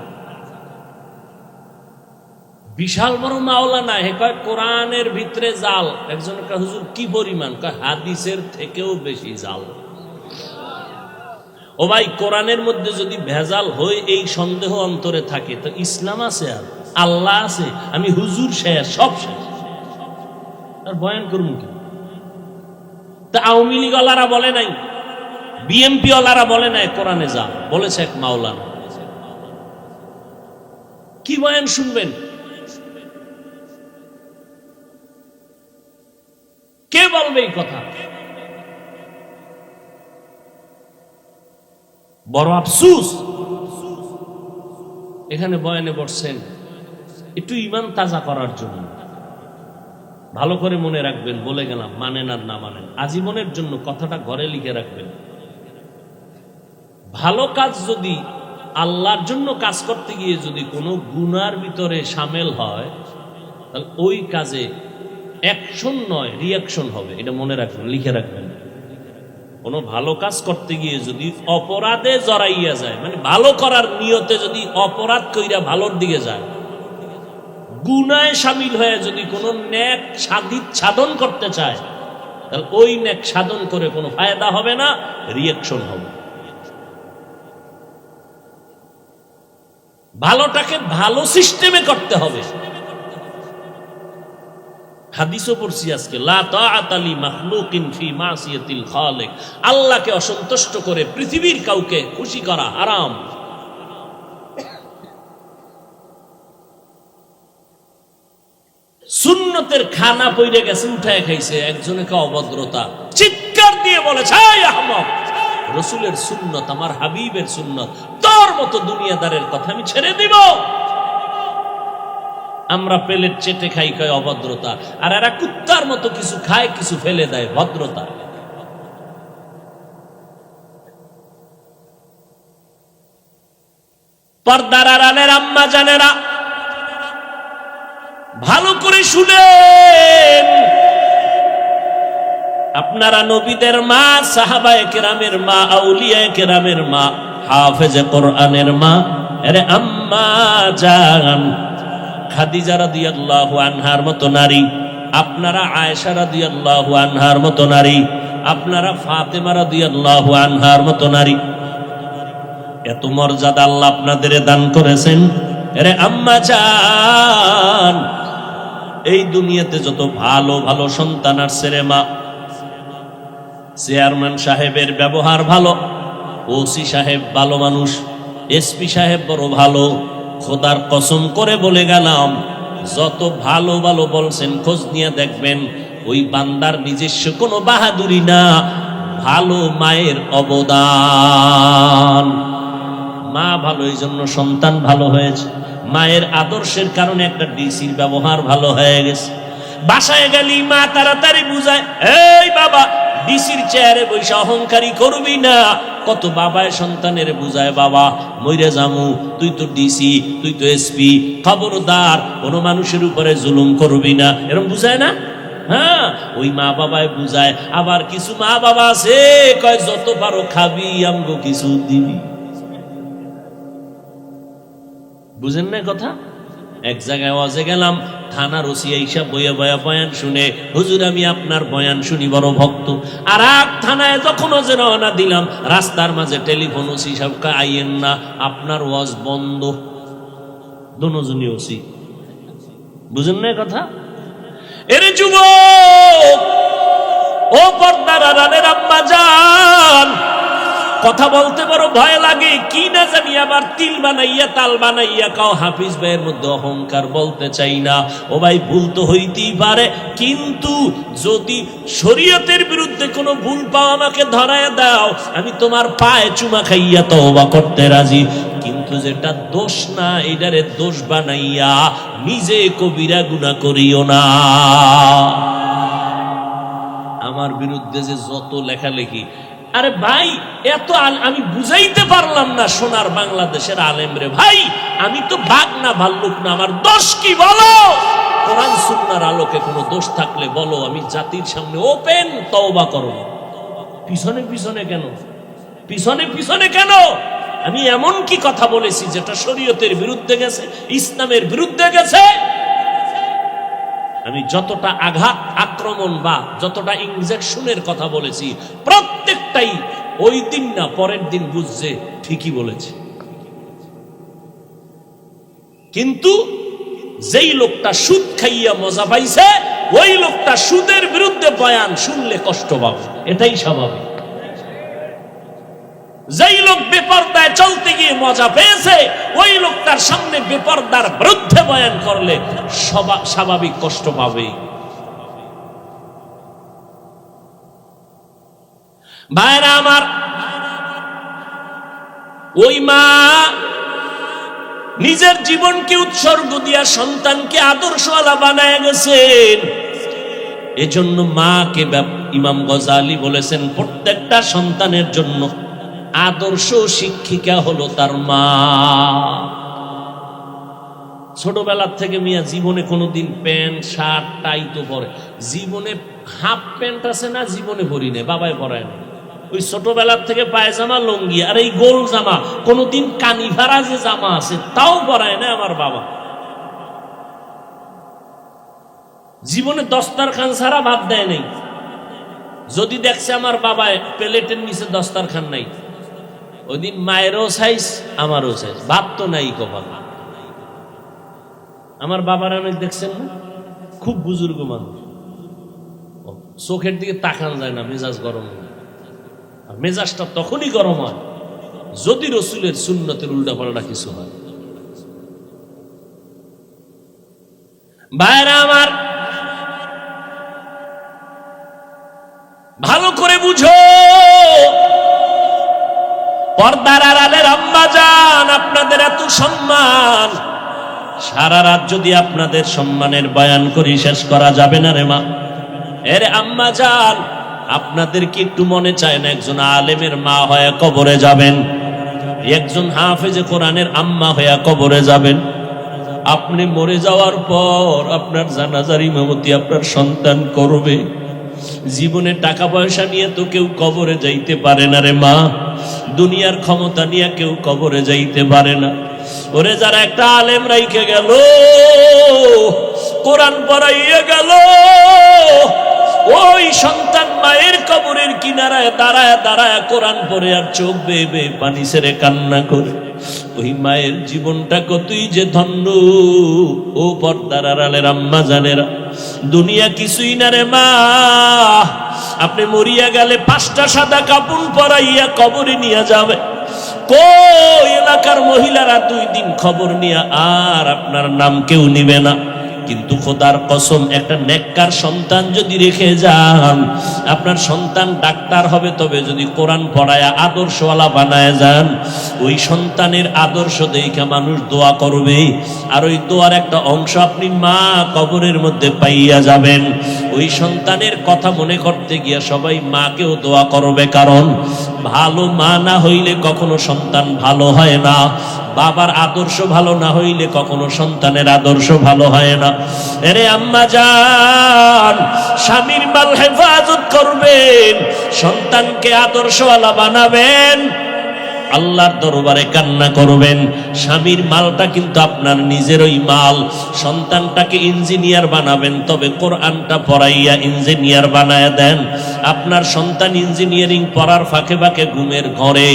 বিশাল বড় মাওলানা, হে কয় কোরআনের ভিতরে জাল। একজন হুজুর কি পরিমাণ? কয় হাদিসের থেকেও বেশি জাল। ও ভাই, কোরআনের মধ্যে যদি ভেজাল হয়, এই সন্দেহ অন্তরে থাকে, তো ইসলাম আছে আর আল্লাহ আছে? আমি হুজুর শেষ, সব শেষ, আর বয়ান করবো কি? তা আওয়ামী লীগ ওয়ালারা বলে নাই, বিএমপি ওয়ালারা বলে নাই কোরআনে যা বলেছে এক মাওলানা। কি বয়ান শুনবেন? কে বলবে এই কথা? বড় আফসুস, এখানে বয়ানে বসছেন একটু ইমান তাজা করার জন্য। ভালো করে মনে রাখবেন, বলে গেলাম, মানেন আর না মানেন, আজীবনের জন্য কথাটা ঘরে লিখে রাখবেন। ভালো কাজ যদি আল্লাহর জন্য কাজ করতে গিয়ে যদি কোনো গুনার ভিতরে সামিল হয়, তাহলে ওই কাজে অ্যাকশন নয়, রিয়াকশন হবে। এটা মনে রাখবেন, লিখে রাখবেন। কোনো ভালো কাজ করতে গিয়ে যদি অপরাধে জড়াইয়া যায়, মানে ভালো করার নিয়তে যদি অপরাধ কইরা ভালোর দিকে যায়, গুনায় সামিল হয়ে যদি কোনো নেক সাধন করতে চায়, তাহলে ওই নেক সাধন করে কোনো ফায়দা হবে না, রিয়াকশন হবে। ভালোটাকে ভালো সিস্টেমে করতে হবে। হাদিসও পড়ছি আজকে, লা তাআতা লি মাখলুকিন ফি মাসিয়াতিল খালিক। আল্লাহকে অসন্তুষ্ট করে পৃথিবীর কাউকে খুশি করা হারাম। সুন্নতের খানা পইরে গেছে, উঠায় খাইছে, একজনে কা অভদ্রতা, চিৎকার দিয়ে বলেছে, এই আহমক, রাসূলের সুন্নত, আমার হাবিবের সুন্নত, তোর মতো দুনিয়াদারের কথা আমি ছেড়ে দিব? আমরা প্লেট চেটে খাই, কয় অভদ্রতা। আর এরা কুত্তার মতো কিছু খায়, কিছু ফেলে দেয়, ভদ্রতা। পর্দার আড়ালের আম্মা জানেরা ভালো করে শুনেন, আপনারা নবীদের মা, সাহাবায়ে কেরামের মা, আউলিয়ায়ে কেরামের মা, হাফেজে কোরআনের মা, আরে আম্মা জান খাদিজা রাদিয়াল্লাহু আনহার মতো নারী, আপনারা আয়েশা রাদিয়াল্লাহু আনহার মতো নারী, আপনারা ফাতেমা রাদিয়াল্লাহু আনহার মতো নারী, এত মর্যাদা আল্লাহ আপনাদের দান করেছেন। আরে আম্মা জান, এই দুনিয়াতে যত ভালো ভালো সন্তান আসছে রে মা, চেয়ারম্যান সাহেবের ব্যবহার ভালো, ওসি সাহেব ভালো মানুষ, এসপি সাহেব বড় ভালো, খোদার কসম করে বলে গেলাম, যত ভালো ভালো বলছেন খোঁজ নিয়ে দেখবেন ওই বান্দার নিজস্ব কোনো বাহাদুরি না, ভালো মায়ের অবদান। মা ভালো, এই জন্য সন্তান ভালো হয়েছে। মায়ের আদর্শের কারণে একটা ডিসির ব্যবহার ভালো হয়ে গেছে। বাসায় গেলি মা তাড়াতাড়ি বুঝায়, এই বাবা ডিসির চেয়ারে বৈশা অহংকারী করবি না। কত বাবায় সন্তানের বুঝায়, বাবা মইরে জামু, তুই তো ডিসি, তুই তো এসপি, খবরদার কোনো মানুষের উপরে জুলুম করবি না, এরকম বুঝায় না? হ্যাঁ, ওই মা বাবায় বুঝায়। আবার কিছু মা বাবা আছে কয় যত পারো খাবি, আমগো কিছু দিবি। বুঝেন না কথা? এক জায়গায় ওয়াজে গেলাম, থানার ওসি আইসা বইয়া বয়া বয়ান শুনে, হুজুর আমি আপনার বয়ান শুনি বড় ভক্ত। আর এক থানায় যখন ওজে রওনা দিলাম, রাস্তার মাঝে টেলিফোন, ওসি সাহেবকে আইয়েন না, আপনার ওয়াজ বন্ধ। দুজনই ওসি। বুঝেন না কথা? এরে যুবক, ও পর্দার আড়ালের আম্মা জান, কথা বলতে বড় ভয় লাগে, কি না জানি আবার তিল বানাইয়া তাল বানাইয়া কাও হাফিজ ভাইয়ের মধ্যে অহংকার, বলতে চাই না। ও ভাই, ভুল তো হইতেই পারে, কিন্তু যদি শরীয়তের বিরুদ্ধে কোনো ভুল পাও আমাকে ধরায় দাও, আমি তোমার পায়ে চুমা খাইয়া তওবা করতে রাজি। কিন্তু যেটা দোষ না, এটারে দোষ বানাইয়া নিজে কবিরা গুনাহ করিও না। আমার বিরুদ্ধে যে যত লেখালেখি, আরে ভাই এত আমি বুঝাইতে পারলাম না সোনার বাংলাদেশের আলেম রে ভাই, আমি তো বাঘ না ভাল্লুক না, আমার দোষ কি বলো? কোরআন সুন্নাহর আলোকে কোনো দোষ থাকলে বলো, আমি জাতির সামনে ওপেন তওবা করব। পিছনে পিছনে কেন? পিছনে পিছনে কেন? আমি এমন কি কথা বলেছি যেটা শরীয়তের বিরুদ্ধে গেছে, ইসলামের বিরুদ্ধে গেছে? আমি যতটা আঘাত, আক্রমণ বা যতটা ইনজেকশনের কথা বলেছি, প্রত্যেকটাই ওই দিন না পরের দিন বুঝছে ঠিকই বলেছে। কিন্তু যেই লোকটা সুদ খাইয়া মজা পাইছে, ওই লোকটা সুদের বিরুদ্ধে বয়ান শুনলে কষ্ট পাবে, এটাই স্বাভাবিক। যেই লোক বেপরদায় চলতে গিয়ে মজা পেয়েছে, ওই লোকটার সামনে বেপরদার বিরুদ্ধে বয়ান করলে স্বাভাবিক কষ্ট পাবে। ভাইরা আমার, ওই মা নিজের জীবনকে উৎসর্গ দিয়া সন্তানকে আদর্শওয়ালা বানায় গেছেন। এজন্য মাকে, ইমাম গজালি বলেছেন, প্রত্যেকটা সন্তানের জন্য আদর্শ শিক্ষিকা হলো তার মা। ছোটবেলার থেকে মিয়া জীবনে কোনোদিন প্যান্ট শার্ট টাই তো পরে, জীবনে হাফ প্যান্ট আছে না জীবনে পরি না, বাবাই পরায় না। ওই ছোটবেলার থেকে পায়জামা, লুঙ্গি আর এই গোল জামা, কোনোদিন কানি ভাড়া যে জামা আছে তাও পরায় না আমার বাবা। জীবনে দস্তারখান ছাড়া ভাত দেয় নাই। যদি দেখছে আমার বাবায় প্লেটের নিচে দস্তারখান নাই, ওই দিন মায়েরও সাইজ আমারও সাইজ, ভাত তো নাই কপাল। আমার বাবার অনেক দেখছেন না, খুব বুজুর্গ মানুষ, চোখের দিকে তাকান যায় না, মেজাজ গরম হয়। আর মেজাজটা তখনই গরম হয় যদি রসুলের সুন্নতের উল্টা পাল্টা কিছু হয়। ভাইরা আমার, ভালো করে বুঝো, পর্দার আড়ালের আম্মা জান, আপনাদের এত সম্মান, সারা রাত যদি আপনাদের সম্মানের বয়ান করি শেষ করা যাবে না রে মা। এর আম্মা জান, আপনাদের কি একটু মনে চায় না একজন আলেমের মা হয়ে কবরে যাবেন? একজন হাফেজে কোরআনের আম্মা হইয়া কবরে যাবেন। আপনি মরে যাওয়ার পর আপনার জানাজার ইমামতি আপনার সন্তান করবে। জীবনে টাকা পয়সা নিয়ে তো কেউ কবরে যাইতে পারে না রে মা, দুনিয়ার ক্ষমতা নিয়ে কেউ কবরে যাইতে পারে না। ওরে যারা একটা আলেম রাইখে গেল, কোরআন পড়াইয়া গেল, ওই সন্তান মায়ের কবরের কিনারায় দাঁড়ায় দাঁড়ায় কোরআন পড়ে আর চোখ বেয়ে বেয়ে পানি ছেড়ে কান্না করে। ওই মায়ের জীবনটা কতই যে ধন্য। ও পর্দার আড়ালের আম্মা জানেরা, দুনিয়া কিছুই না রে মা। আপনি মরিয়া গেলে 5টা সাদা কাপড় পরাইয়া কবরে নিয়ে যাবে। কই এলাকার মহিলারা 2 দিন খবর নিয়ে আর আপনার নাম কেউ নিবে না। কিন্তু খোদার কসম, একটা নেককার সন্তান যদি রেখে যান, আপনার সন্তান ডাক্তার হবে, তবে যদি কোরআন পড়ায় আদর্শওয়ালা বানায় যান, ওই সন্তানের আদর্শ দেখে মানুষ দোয়া করবে। আর ওই দোয়ার একটা অংশ আপনি মা কবরের মধ্যে পাইয়া যাবেন। ওই সন্তানের কথা মনে করতে গিয়া সবাই মাকেও দোয়া করবে, কারণ ভালো মা না হইলে কখনো সন্তান ভালো হয় না। বাবার আদর্শ ভালো না হইলে কখনো সন্তানের আদর্শ ভালো হয় না। এরে আম্মা জান, স্বামীর মাল হেফাজত করবেন, সন্তানকে আদর্শওয়ালা বানাবেন, আল্লাহর দরবারে কান্না করবেন। স্বামীর মালটা কিন্তু আপনার নিজেরই মাল। সন্তানটাকে ইঞ্জিনিয়ার বানাবেন, তবে কোরআনটা পড়াইয়া ইঞ্জিনিয়ার বানায় দেন। আপনার সন্তান ইঞ্জিনিয়ারিং পড়ার ফাঁকে ফাঁকে ঘুমের ঘরে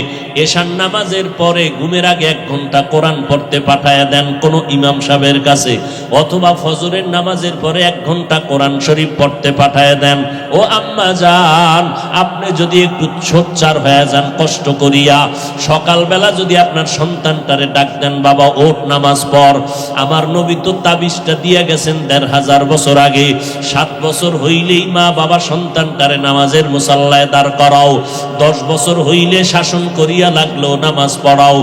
এশার নামাজের পরে ঘুমের আগে 1 ঘন্টা কোরআন পড়তে পাঠায় দেন কোনো ইমাম সাহেবের কাছে, অথবা ফজরের নামাজের পরে 1 ঘন্টা কোরআন শরীফ পড়তে পাঠায় দেন। ও আম্মা জান, আপনি যদি একটু সোচ্চার হয়ে যান কষ্ট করিয়া, সকালবেলা যদি আপনার সন্তানটারে ডাক দেন, বাবা ওঠ নামাজ পড়। আমার নবী তো তাবিজটা দিয়ে গেছেন 1500 বছর আগে। 7 বছর হইলেই মা বাবা সন্তানটারে নামাজের মুসাল্লায় দাঁড় করাও। 10 বছর হইলে শাসন করিয়া লাগলো নামাজ পড়াও।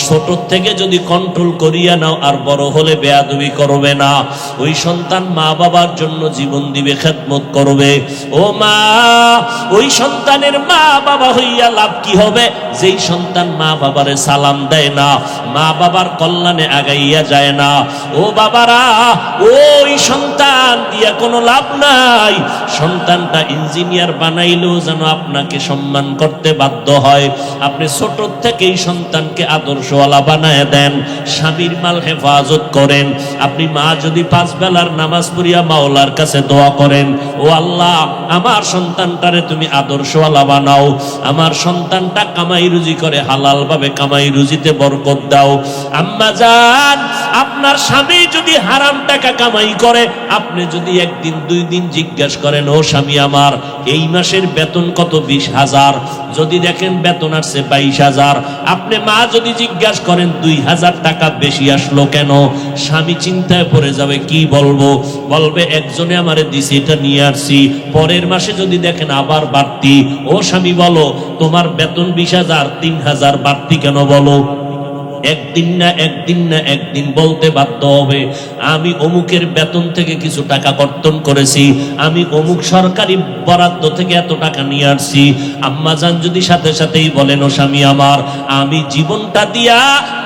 ছোট থেকে যদি কন্ট্রোল করিয়া নাও, আর বড় হলে বেয়াদবি করবে না। ওই সন্তান মা বাবার জন্য জীবন দিবে, খেদমত করবে। ও মা, ওই সন্তানের মা বাবা হইয়া লাভ কি হবে? যেই সন্তান মা বাবারে সালাম দেয় না, মা বাবার কল্যাণে আগাইয়া যায় না, ও বাবারা, ওই সন্তান দিয়া কোনো লাভ নাই। সন্তানটা ইঞ্জিনিয়ার বানাইলেও যেন আপনাকে সম্মান করতে বাধ্য হয়। আপনি ছোট থেকেই সন্তানকে আদর্শওয়ালা বানায় দেন, স্বামীর মাল হেফাজত করেন। আপনি মা যদি 5 বেলার নামাজ পড়িয়া মাওলার কাছে দোয়া করেন, ও আল্লাহ, আমার সন্তানটারে তুমি আদর্শওয়ালা বানাও, আমার সন্তানটা কামাই রুজি করে হালাল ভাবে কামাই রুজিতে বরকত দাও। আম্মা জান, আপনার স্বামী যদি হারাম টাকা কামাই করে, আপনি যদি 1 দিন 2 দিন জিজ্ঞাসা করেন, ও স্বামী আমার এই মাসের বেতন কত? 20,000। যদি দেখেন বেতন আসছে 22,000, আপনি মা যদি জিজ্ঞাসা করেন 2,000 টাকা বেশি আসলো কেন, স্বামী চিন্তায় পড়ে যাবে। কি বলবো? বলবে একজনে আমারে দিছে, এটা নিয়ে আসছি। পরের মাসে যদি দেখেন আবার বাড়তি, ও স্বামী বলো তোমার বেতন 20,000, 3,000 বাড়তি কেন বলো? একদিন না একদিন বলতে বাধ্য হবে, আমি অমুকের বেতন থেকে কিছু টাকা কর্তন করেছি, আমি অমুক সরকারি বরাদ্দ থেকে এত টাকা নিয়ে আসছি। আম্মা জান যদি সাথে সাথেই বলেন, ও স্বামী আমার, আমি জীবনটা দিয়া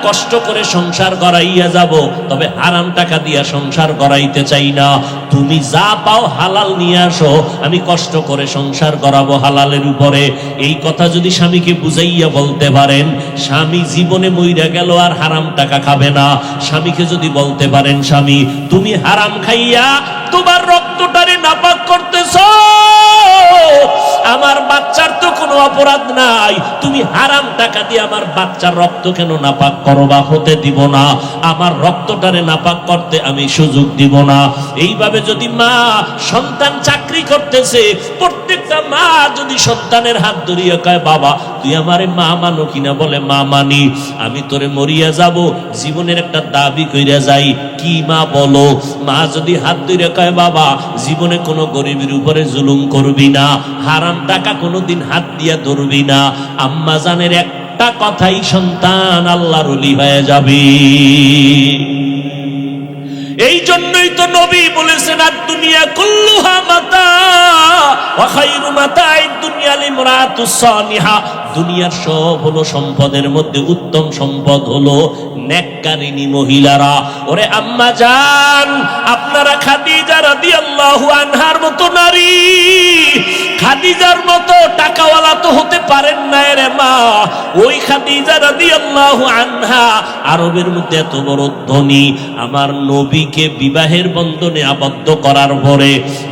কষ্ট করে সংসার গড়াইয়া যাব, তবে হারাম টাকা দিয়া সংসার গড়াইতে চাই না। তুমি যা পাও হালাল নিয়ে আসো, আমি কষ্ট করে সংসার গড়াবো হালালের উপরে। এই কথা যদি স্বামীকে বুঝাইয়া বলতে পারেন, স্বামী জীবনে মইরা গেল আর হারাম টাকা খাবে না। স্বামীকে যদি বলতে পারেন, স্বামী তুমি হারাম খাইয়া তোমার রক্তটারে নাপাক করতেছ, আমার বাচ্চার তো কোনো অপরাধ নাই, তুমি হারাম টাকা দিয়ে আমার বাচ্চার রক্ত কেন নাপাক করবা? হতে দিব না, আমার রক্তটারে নাপাক করতে আমি সুযোগ দিব না। এইভাবে যদি মা, সন্তান চাকরি করতেছে, প্রত্যেকটা মা যদি সন্তানের হাত ধরিয়া কয়, বাবা তুই আমারে মা মানো কিনা? বলে মা মানি। আমি তোরে মরিয়া যাব, জীবনের একটা দাবি কইরা যাই। কি মা বলো? মা যদি হাত ধরে কয়, বাবা জীবনে কোনো গরিবের উপরে জুলুম করবি না, হারাম টাকা কোনোদিন হাত দিয়া ধরবি না, আম্মা জানের একটা কথাই সন্তান আল্লাহর ওলি হয়ে যাবে। এই জন্যই তো নবী বলেছেন, আর দুনিয়া কুল্লুহা মাতা, ওয়া খায়রু মাতা'id দুনিয়া লিমরাতুস সালিহা, দুনিয়ার সব হলো সম্পদের মধ্যে উত্তম সম্পদ হলো নেককারিনী মহিলারা। ওরে আম্মা জান, আপনারা খাদিজা রাদিয়াল্লাহু আনহার মতো নারী, খাদিজার মতো টাকাওয়ালা তো হতে পারেন না রে মা। ওই খাদিজা রাদিয়াল্লাহু আনহা আরবের মধ্যে এত বড় ধনী, আমার নবীকে বিবাহের বন্ধনে আবদ্ধ করার পরে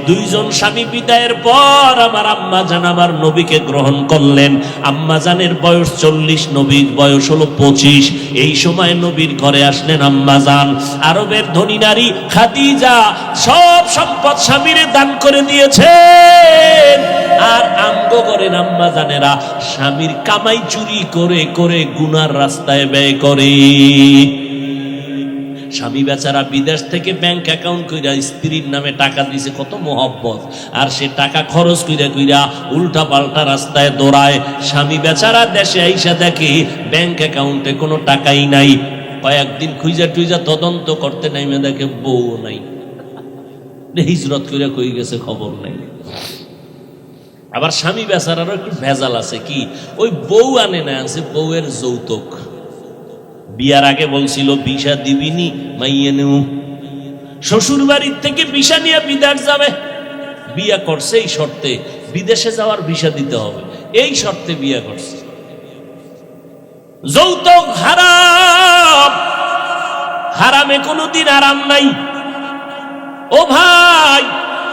দুইজন স্বামী বিদায়ের পর আমার আম্মা জান আমার নবীকে গ্রহণ করলেন। আম্মা জানের বয়স 40, নবীর বয়স হলো 25। এই সময় নবীর ঘরে আসলেন আম্মা জান। আরবের ধনী নারী খাদিজা সব সম্পদ স্বামীরে দান করে দিয়েছেন। আর আমগো করেন আম্মা জানেরা স্বামীর কামাই চুরি করে করে গুনার রাস্তায় ব্যয় করে। স্বামী বেচারা বিদেশ থেকে ব্যাংক অ্যাকাউন্ট কইরা স্ত্রীর নামে টাকা দিছে, কত মোহব্বত, আর সে টাকা খরচ কইরা কইরা উল্টা পাল্টা রাস্তায় দৌড়ায়। স্বামী বেচারা দেশে আইসা দেখে ব্যাংক অ্যাকাউন্টে কোনো টাকাই নাই। কয়েকদিন খুঁজা টুইজা তদন্ত করতে নাইমে দেখে বউ নাই, হিজরত কইরা কই গেছে খবর নাই। আবার স্বামী বেচারারও একটু ভেজাল আছে, কি ওই বউ আনে না, আছে বউয়ের যৌতুক। বিয়ার আগে বলছিল বিশা দিবিনি মাইয়ে নেউ, শ্বশুর বাড়ির থেকে বিশা নিয়ে বিদেশ যাবে। বিয়া করছে এই শর্তে, বিদেশে যাওয়ার ভিসা দিতে হবে, এই শর্তে বিয়া করছে। যৌতুক হারাম, হারামে কোনোদিন আরাম নাই। ও ভাই,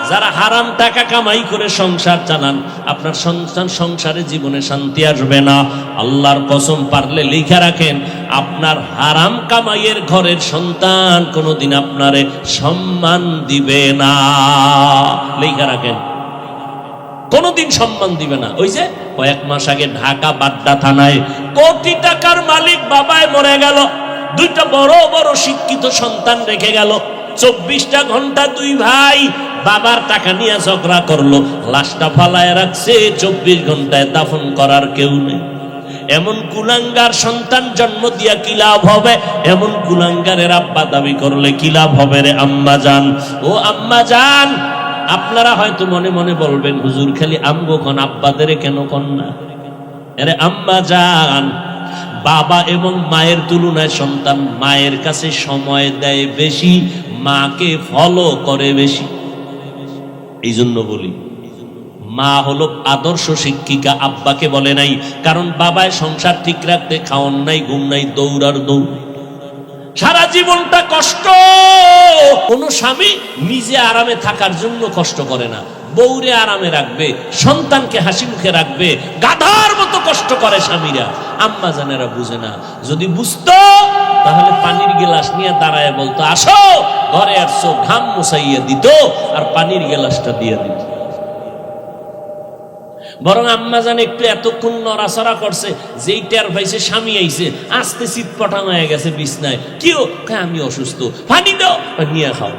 যারা হারাম টাকা কামাই করে সংসার চালান, আপনার সংসারে জীবনে শান্তি আসবে না। আল্লাহর কসম, পারলে লিখে রাখেন, আপনার হারাম কামাইয়ের ঘরের সন্তান কোনোদিন আপনারে সম্মান দিবে না। লিখে রাখেন, কোনোদিন সম্মান দিবে না। ওই যে কয়েক মাস আগে ঢাকা বাড্ডা থানায় কোটি টাকার মালিক বাবায় মরে গেল, দুইটা বড় বড় শিক্ষিত সন্তান রেখে গেল। 24টা ঘন্টা দুই ভাই বাবার টাকা নিয়ে ঝগড়া করলো, লাশটা ফালায় রাখছে। 24 ঘন্টায় দাফন করার কেউ নেই। এমন কুলাঙ্গার সন্তান জন্ম দিয়া কি লাভ হবে? এমন কুলাঙ্গারের আব্বা দাবি করলে কি লাভ হবে রে আম্মা জান? ও আম্মা জান, আপনারা হয়তো মনে মনে বলবেন, হুজুর খালি আমগো কোন, আব্বাদের কেন কন না? আরে আম্মা জান, বাবা এবং মায়ের তুলনায় সন্তান মায়ের কাছে সময় দেয় বেশি, মাকে ফলো করে বেশি। এই জন্য বলি, মা হলো আদর্শ শিক্ষিকা, আব্বাকে বলে নাই। কারণ বাবায় সংসার ঠিক রাখতে খাওয়ান নাই, ঘুম নাই, দৌড়ার দৌড়, সারা জীবনটা কষ্ট। কোন স্বামী নিজে আরামে থাকার জন্য কষ্ট করে না, বউরে আরামে রাখবে, সন্তানকে হাসি মুখে রাখবে, গাধার মতো কষ্ট করে স্বামীরা। আম্মা জানেরা বুঝে না। যদি বুঝতো তাহলে পানির গিলাস নিয়ে দাঁড়ায় বলতো, আসো ঘরে আসছো, ঘাম মুছাইয়া দিত আর পানির গিলাসটা দিয়ে দিত। বরং আম্মা জান একটু এতক্ষণ নড়াচড়া করছে, যেই টের পাইছে স্বামী আইছে, আস্তে চিৎপটাং হয়ে গেছে বিছনায়। কেউ আমি অসুস্থ, পানি দাও, নিয়ে খাও,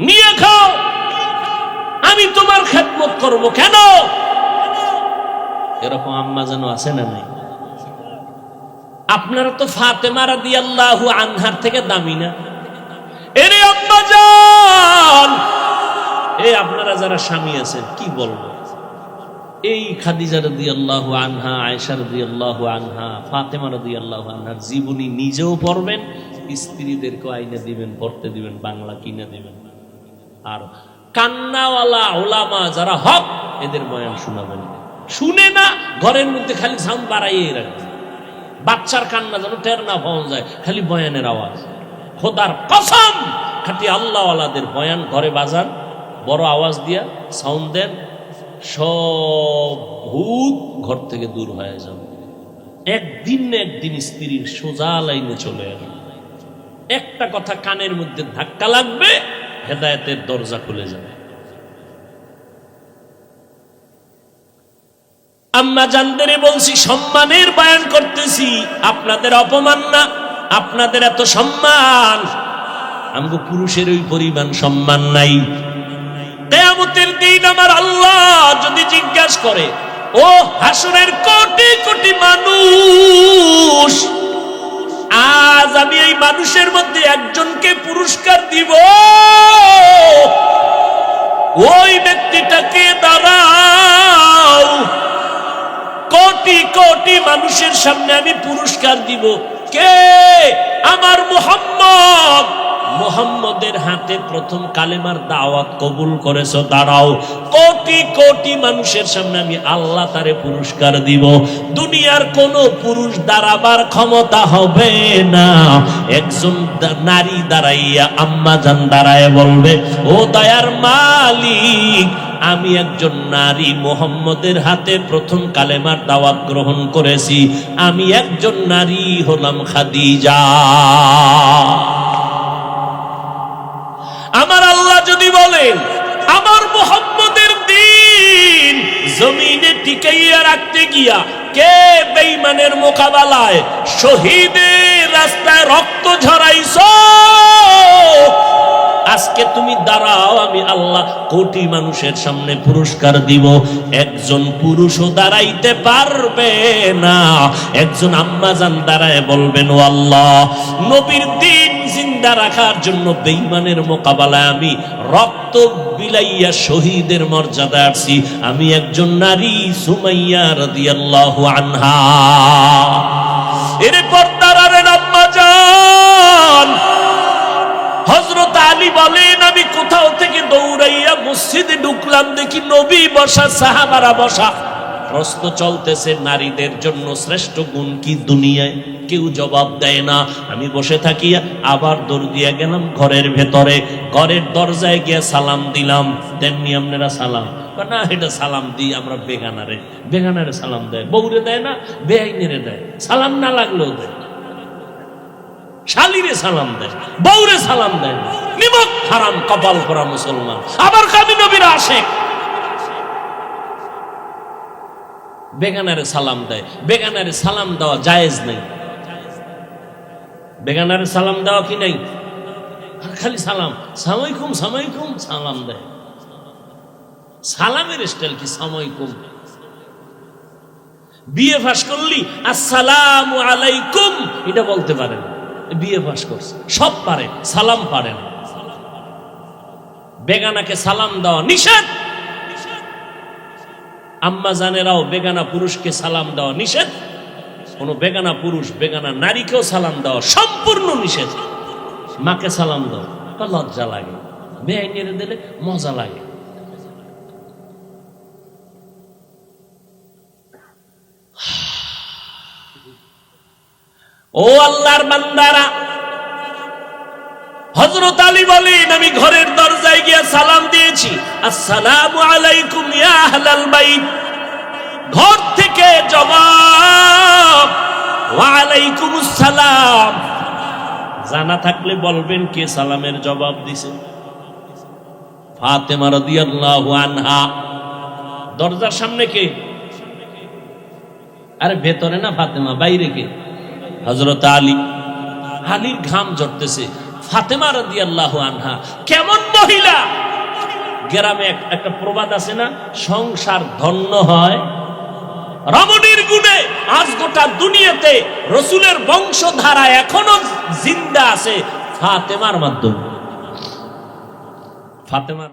নিয়ে খাও, আমি তোমার খেদমত করব কেন? এরকম আম্মা যেন আছে না নাই? আপনারা তো ফাতেমা রাদিয়াল্লাহু আনহার থেকে দামি না? এরে আম্মা জান, এই আপনারা যারা স্বামী আছেন কি বলবো, এই খাদিজা রাদিয়াল্লাহু আনহা, আয়েশা রাদিয়াল্লাহু আনহা, ফাতেমা রাদিয়াল্লাহু আনহার জীবনী নিজেও পড়বেন, স্ত্রীদেরকে আইনা দিবেন, পড়তে দিবেন, বাংলা কিনে দিবেন। আর কান্নাওয়ালা ওলামা যারা হক, এদের বয়ান শোনাবেন। শুনে না, ঘরের মধ্যে খালি সাউন্ড বাড়াইয়ে রাখবেন, বাচ্চার কান্না যেন টের না পাওয়া যায়, খালি বয়ানের আওয়াজ। খোদার কসম, খাঁটি আল্লাহওয়ালাদের বয়ান ঘরে বাজান, বড় আওয়াজ দিয়া সাউন্ড দেন, সব ভূত ঘর থেকে দূর হয়ে যাবে। একদিন না একদিন স্ত্রীর সোজা লাইনে চলে আসবে। একটা কথা কানের মধ্যে ধাক্কা লাগবে, হেদায়েতের দরজা খুলে যাবে। আম্মা জানদেরে বলছি, সম্মানের বয়ান করতেছি, আপনাদের অপমান না। আপনাদের এত সম্মান, আমগো পুরুষের ওই পরিমাণ সম্মান নাই। কিয়ামতের দিন আমার আল্লাহ যদি জিজ্ঞাসা করে, ও হাসরের কোটি কোটি মানুষ, আজ আমি এই মানুষের মধ্যে একজনকে পুরস্কার দিব, ওই ব্যক্তি ব্যক্তিটাকে দাঁড়াও, কোটি কোটি মানুষের সামনে আমি পুরস্কার দিব। কে? আমার মুহাম্মদ। মুহাম্মদের হাতে প্রথম কালেমার দাওয়াত কবুল করেছো, দাঁড়াও। কোটি কোটি মানুষের সামনে আমি আল্লাহ তারে পুরস্কার দিব। দুনিয়ার কোন পুরুষ দাঁড়াবার ক্ষমতা হবে না। একজন নারী দাঁড়াইয়া, আম্মা জান দাঁড়ায় বলবে, ও দয়ার মালিক, আমি একজন নারী মুহাম্মদের হাতে প্রথম কালেমার দাওয়াত গ্রহণ করেছি। আমি একজন নারী হলাম খাদিজা। আমার আল্লাহ যদি বলেন আমার মুহাম্মদের দ্বীন জমিনে টিকাইয়া রাখতে গিয়া কে বেঈমানের মোকাবেলায় শহীদের রাস্তায় রক্ত ঝরাইছো, আজকে তুমি দাঁড়াও, আমি আল্লাহ কোটি মানুষের সামনে পুরস্কার দিব। একজন পুরুষও দাঁড়াইতে পারবে না। একজন আম্মাজান দাঁড়ায় বলবেন, ও আল্লাহ, নবীর দ্বীন জিন্দা রাখার জন্য বেঈমানের মোকাবেলায় আমি রক্ত বিলাইয়া শহীদের মর্যাদা আসছি। আমি একজন নারী, সুমাইয়া রাদিয়াল্লাহু আনহা। এরপর দাঁড়ালেন আম্মাজান হযরত আলী বলেন, আমি কোথাও থেকে দৌড়াইয়া মসজিদে ঢুকলাম, দেখি নবী বসা, সাহাবারা বসা। প্রশ্ন চলতেছে, নারীদের জন্য শ্রেষ্ঠ গুণ কি দুনিয়ায়? কেউ জবাব দেয় না। আমি বসে থাকি, আবার দৌড় দিয়া গেলাম ঘরের ভেতরে। ঘরের দরজায় গিয়ে সালাম দিলাম। তেমনি আপনারা সালাম না, এটা সালাম দিই আমরা বেগানারে। বেগানারে সালাম দেয়, বউরে দেয় না, বেআইনেরে দেয়। সালাম না লাগলেও দেয়। শালিরে সালাম দেয়, বউরে সালাম দেয়। নিমক হারাম কপাল করা মুসলমান। আবার কামি নবীরা আসে, বেগানারে সালাম দেয়। বেগানারে সালাম দেওয়া জায়েজ নেই। বেগানারে সালাম দেওয়া কি নেই? আর খালি সালাম, সালামালাইকুম সালামালাইকুম সালাম দেয়। সালামের স্টাইল কি সালামালাইকুম? বিএ পাস করলি আসসালামু আলাইকুম এটা বলতে পারে না। বিএ পাস করছে, সব পারে, সালাম পারে না। বেগানাকে সালাম দেওয়া নিষেধ। আম্মা জানেরাও বেগানা পুরুষকে সালাম দেওয়া নিষেধ। কোন বেগানা পুরুষ বেগানা নারীকেও সালাম দেওয়া সম্পূর্ণ নিষেধ। মাকে সালাম দাও, লজ্জা লাগে, বেআইনের দিলে মজা লাগে। ও আল্লাহর বান্দারা, হযরত আলী বলেন, আমি ঘরের দরজায় গিয়ে সালাম দিয়েছি, আসসালামু আলাইকুম ইয়া আহলাল বাইত। ঘর থেকে জবাব, ওয়া আলাইকুমুস সালাম। জানা থাকলে বলবেন কে সালামের জবাব দিছে? ফাতেমা রাদিয়াল্লাহু আনহা। দরজার সামনে কে? আরে ভেতরে না ফাতেমা, বাইরে কে? হযরত আলী। আলীর ঘাম ঝরতেছে। ফাতেমা রাদিয়াল্লাহু আনহা কেমন মহিলা! গ্রামে একটা প্রবাদ আছে না, সংসার ধন্য হয় রমণীর গুণে। আজ গোটা দুনিয়াতে রাসূলের বংশধারা এখনো জিন্দা আছে ফাতেমার মাধ্যমে। ফাতেমা